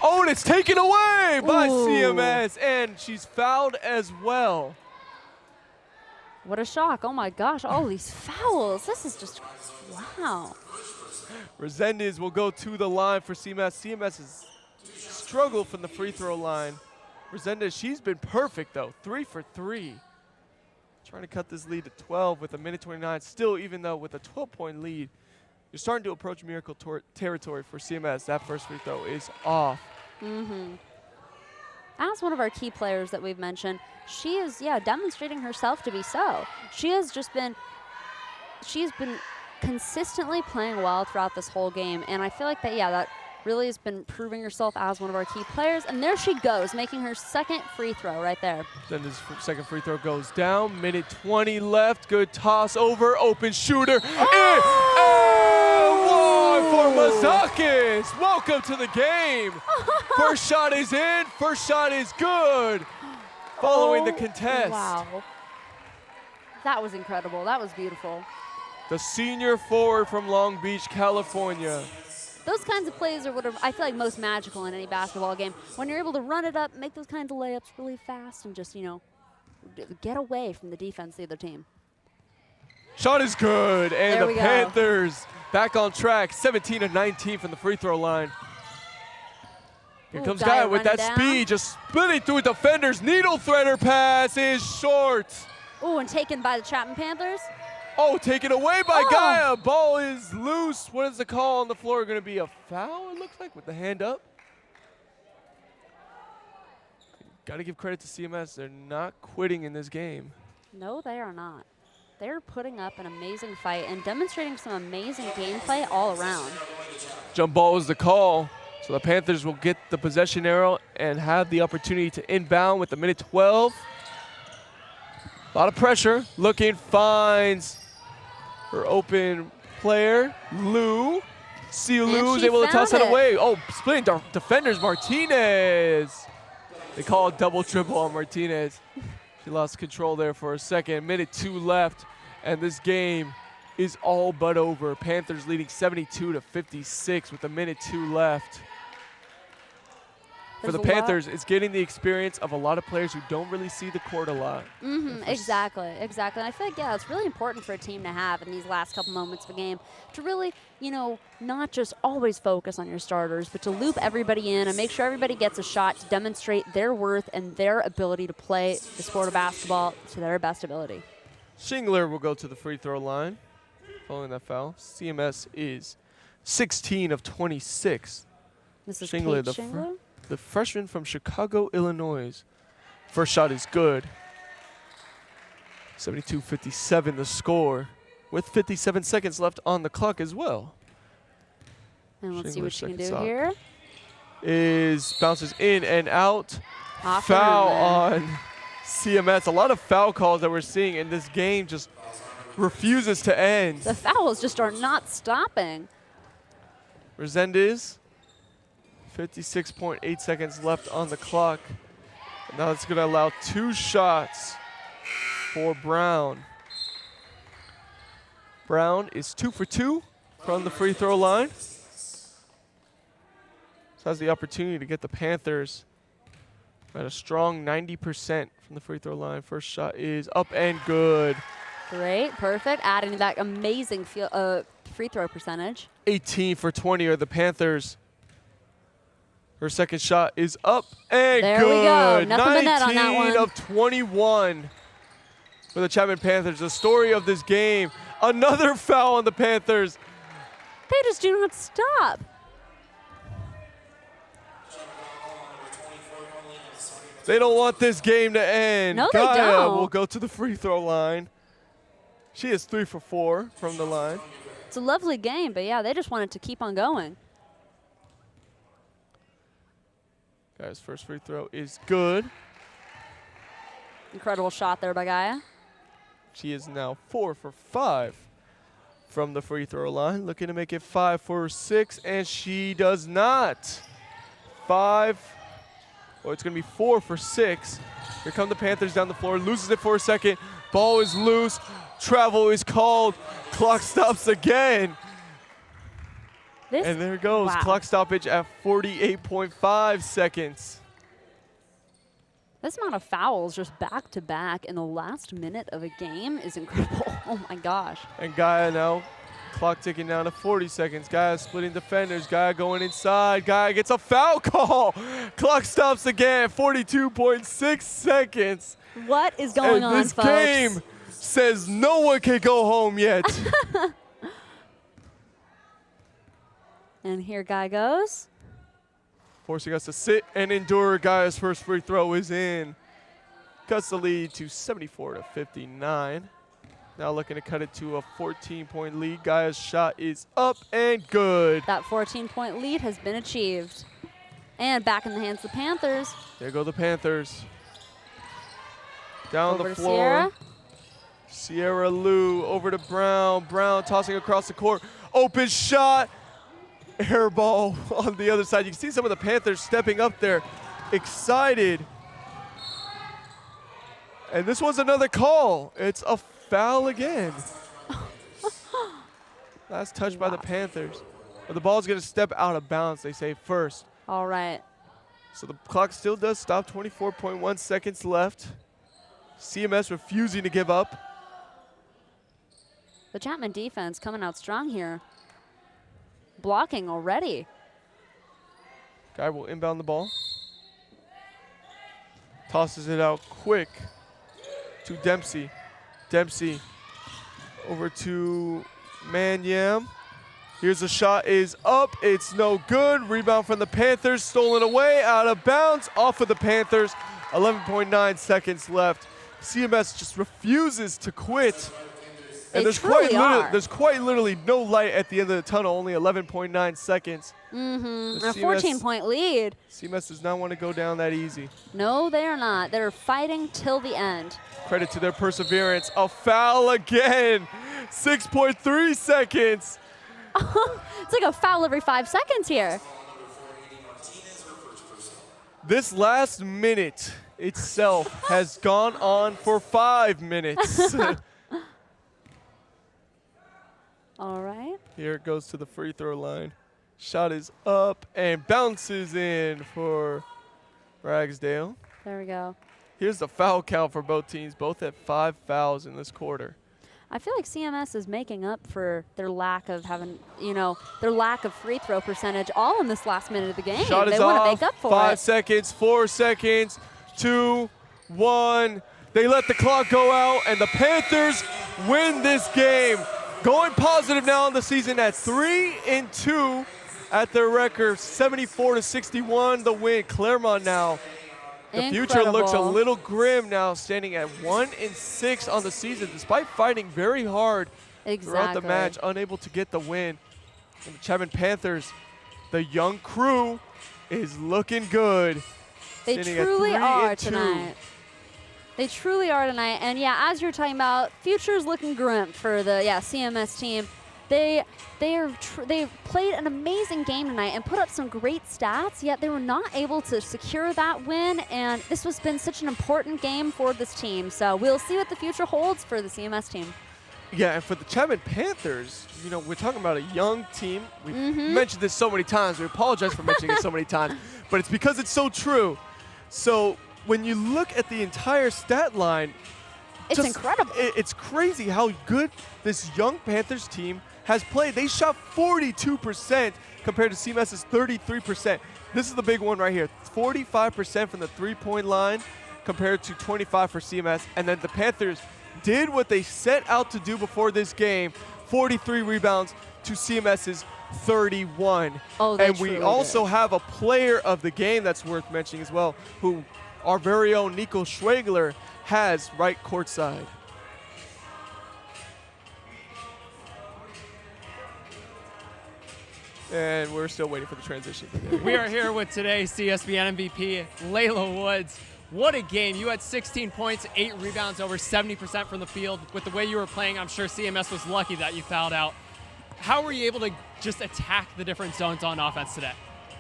Oh, and it's taken away by CMS, and she's fouled as well. What a shock. Oh, my gosh. All these fouls. This is just, wow. Resendez will go to the line for CMS. CMS is struggled from the free throw line. Resendez, she's been perfect though, 3 for 3. Trying to cut this lead to 12 with a minute 29. Still, even though with a 12-point lead, you're starting to approach miracle territory for CMS. That first free throw is off. As one of our key players that we've mentioned, she is, demonstrating herself to be so. She's been consistently playing well throughout this whole game, and I feel like that really has been proving herself as one of our key players. And there she goes, making her second free throw right there. Then his second free throw goes down. Minute 20 left. Good toss over. Open shooter. For Mazakis. Welcome to the game. First shot is in. First shot is good. Following the contest. Wow. That was incredible. That was beautiful. The senior forward from Long Beach, California. Those kinds of plays are what I feel like most magical in any basketball game. When you're able to run it up, make those kinds of layups really fast, and just, get away from the defense of the other team. Shot is good, and There the we go. Panthers back on track, 17 of 19 from the free throw line. Here Ooh, comes Gaia Gaia with running that down. speed, just splitting through defenders. Needle threader pass is short. Ooh, and taken by the Chapman Panthers. Oh, taken away by Oh. Gaia. Ball is loose. What is the call on the floor? Going to be a foul, it looks like, with the hand up. Got to give credit to CMS. They're not quitting in this game. No, they are not. They're putting up an amazing fight and demonstrating some amazing gameplay all around. Jump ball is the call. So the Panthers will get the possession arrow and have the opportunity to inbound with a minute 12. A lot of pressure. Looking, finds her open player, Lou. See Lou is she able to toss found it it. away. Oh, splitting defenders, Martinez. They call a double triple on Martinez. She lost control there for a second. Minute 2 left, and this game is all but over. Panthers leading 72-56 with a minute 2 left. For There's the a lot. Panthers, it's getting the experience of a lot of players who don't really see the court a lot. Exactly. And I feel like, it's really important for a team to have in these last couple moments of a game to really, not just always focus on your starters, but to loop everybody in and make sure everybody gets a shot to demonstrate their worth and their ability to play the sport of basketball to their best ability. Shingler will go to the free throw line following that foul. CMS is 16 of 26. This is Shingler, Kate Shingler. the freshman from Chicago, Illinois. First shot is good. 72-57 the score, with 57 seconds left on the clock as well. And let's see Shingler's what she can do second shot here. Bounces in and out. Off Foul the rim. on CMS. A lot of foul calls that we're seeing in this game just refuses to end. The fouls just are not stopping. Resendez, 56.8 seconds left on the clock. Now it's going to allow 2 shots for Brown. Brown is 2 for 2 from the free throw line. So has the opportunity to get the Panthers at a strong 90% from the free throw line. First shot is up and good. Great, perfect. Adding to that amazing free throw percentage. 18 for 20 are the Panthers. Her second shot is up and There good. we go. Nothing but net on that 19 one. of 21 for the Chapman Panthers. The story of this game. Another foul on the Panthers. They just do not stop. They don't want this game to end. No, they Gaia don't. will go to the free throw line. She is 3 for 4 from the line. It's a lovely game, but they just want it to keep on going. Gaia's first free throw is good. Incredible shot there by Gaia. She is now 4 for 5 from the free throw line. Looking to make it 5 for 6, and she does not. 5, or it's going to be 4 for 6. Here come the Panthers down the floor. Loses it for a second. Ball is loose. Travel is called. Clock stops again. And there it goes. Wow. Clock stoppage at 48.5 seconds. This amount of fouls just back to back in the last minute of a game is incredible. Oh my gosh. And Gaia now Clock ticking down to 40 seconds. Guy splitting defenders. Guy going inside. Guy gets a foul call. Clock stops again. 42.6 seconds. What is going on, this folks? game says no one can go home yet. And here Guy goes. Forcing us to sit and endure. Guy's first free throw is in. Cuts the lead to 74 to 59. Now looking to cut it to a 14-point lead. Guy's shot is up and good. That 14-point lead has been achieved. And back in the hands of the Panthers. There go the Panthers. Down Over the to floor. Sierra. Sierra Lou over to Brown. Brown tossing across the court. Open shot. Air ball on the other side. You can see some of the Panthers stepping up there, excited. And this was another call. It's a foul again. Last touch by the Panthers. But the ball's going to step out of bounds, they say, first. All right. So the clock still does stop. 24.1 seconds left. CMS refusing to give up. The Chapman defense coming out strong here. Blocking already. Guy will inbound the ball. Tosses it out quick to Dempsey. Dempsey over to Manyam. Here's a shot, is up. It's no good. Rebound from the Panthers. Stolen away, out of bounds, off of the Panthers. 11.9 seconds left. CMS just refuses to quit. And there's quite literally no light at the end of the tunnel, only 11.9 seconds. A 14-point lead. CMS does not want to go down that easy. No, they are not. They're fighting till the end. Credit to their perseverance. A foul again. 6.3 seconds. It's like a foul every 5 seconds here. This last minute itself has gone on for 5 minutes. All right. Here it goes to the free throw line. Shot is up and bounces in for Ragsdale. There we go. Here's the foul count for both teams, both at 5 fouls in this quarter. I feel like CMS is making up for their lack of having, their lack of free throw percentage all in this last minute of the game. Shot is they want off. to make up for 5 it. seconds, 4 seconds, 2, 1. They let the clock go out, and the Panthers win this game. Going positive now in the season at 3-2 at their record, 74 to 61. The win. Claremont now. The future looks a little grim now, standing at 1-6 on the season, despite fighting very hard throughout the match, unable to get the win. And the Chapman Panthers, the young crew, is looking good. They truly are tonight. They truly are tonight. And yeah, as you're talking about, future's looking grim for the CMS team. They played an amazing game tonight and put up some great stats, yet they were not able to secure that win. And this has been such an important game for this team. So we'll see what the future holds for the CMS team. Yeah, and for the Chapman Panthers, we're talking about a young team. We've mentioned this so many times. We apologize for mentioning it so many times, but it's because it's so true. So when you look at the entire stat line, it's incredible. It's crazy how good this young Panthers team has played. They shot 42% compared to CMS's 33%. This is the big one right here. 45% from the three-point line compared to 25 for CMS. And then the Panthers did what they set out to do before this game, 43 rebounds to CMS's 31. And we also have a player of the game that's worth mentioning as well, who our very own Nico Schwegler has right courtside. And we're still waiting for the transition. We are here with today's CSBN MVP, Layla Woods. What a game. You had 16 points, 8 rebounds, over 70% from the field. With the way you were playing, I'm sure CMS was lucky that you fouled out. How were you able to just attack the different zones on offense today?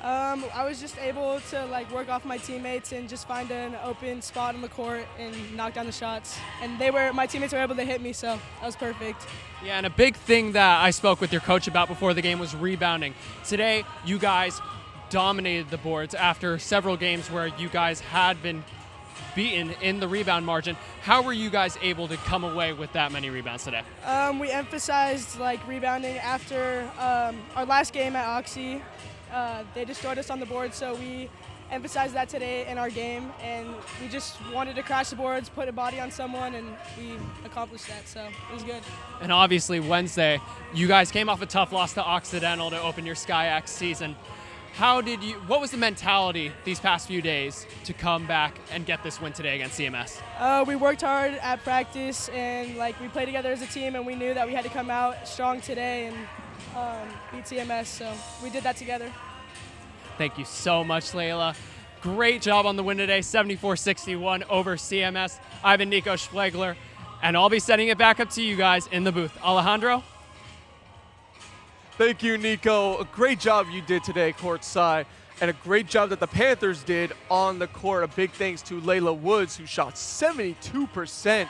I was just able to work off my teammates and just find an open spot on the court and knock down the shots. And my teammates were able to hit me, so that was perfect. Yeah, and a big thing that I spoke with your coach about before the game was rebounding. Today, you guys dominated the boards after several games where you guys had been beaten in the rebound margin. How were you guys able to come away with that many rebounds today? We emphasized like rebounding after our last game at Oxy. They destroyed us on the board, so we emphasized that today in our game, and we just wanted to crash the boards, put a body on someone, and we accomplished that, so it was good. And obviously Wednesday, you guys came off a tough loss to Occidental to open your SkyX season. What was the mentality these past few days to come back and get this win today against CMS? We worked hard at practice, and like we played together as a team, and we knew that we had to come out strong today and beat CMS, so we did that together. Thank you so much, Layla. Great job on the win today, 74-61 over CMS. I've been Nico Schlegler, and I'll be sending it back up to you guys in the booth. Alejandro? Thank you, Nico. A great job you did today courtside, and a great job that the Panthers did on the court. A big thanks to Layla Woods, who shot 72%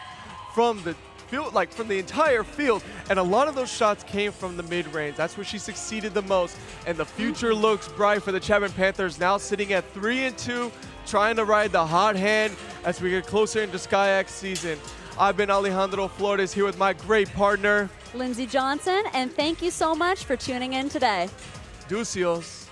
from the field, like from the entire field, and a lot of those shots came from the mid-range. That's where she succeeded the most, and the future looks bright for the Chapman Panthers, now sitting at 3-2, trying to ride the hot hand as we get closer into SkyX season. I've been Alejandro Flores here with my great partner, Lindsey Johnson, and thank you so much for tuning in today. Ducios.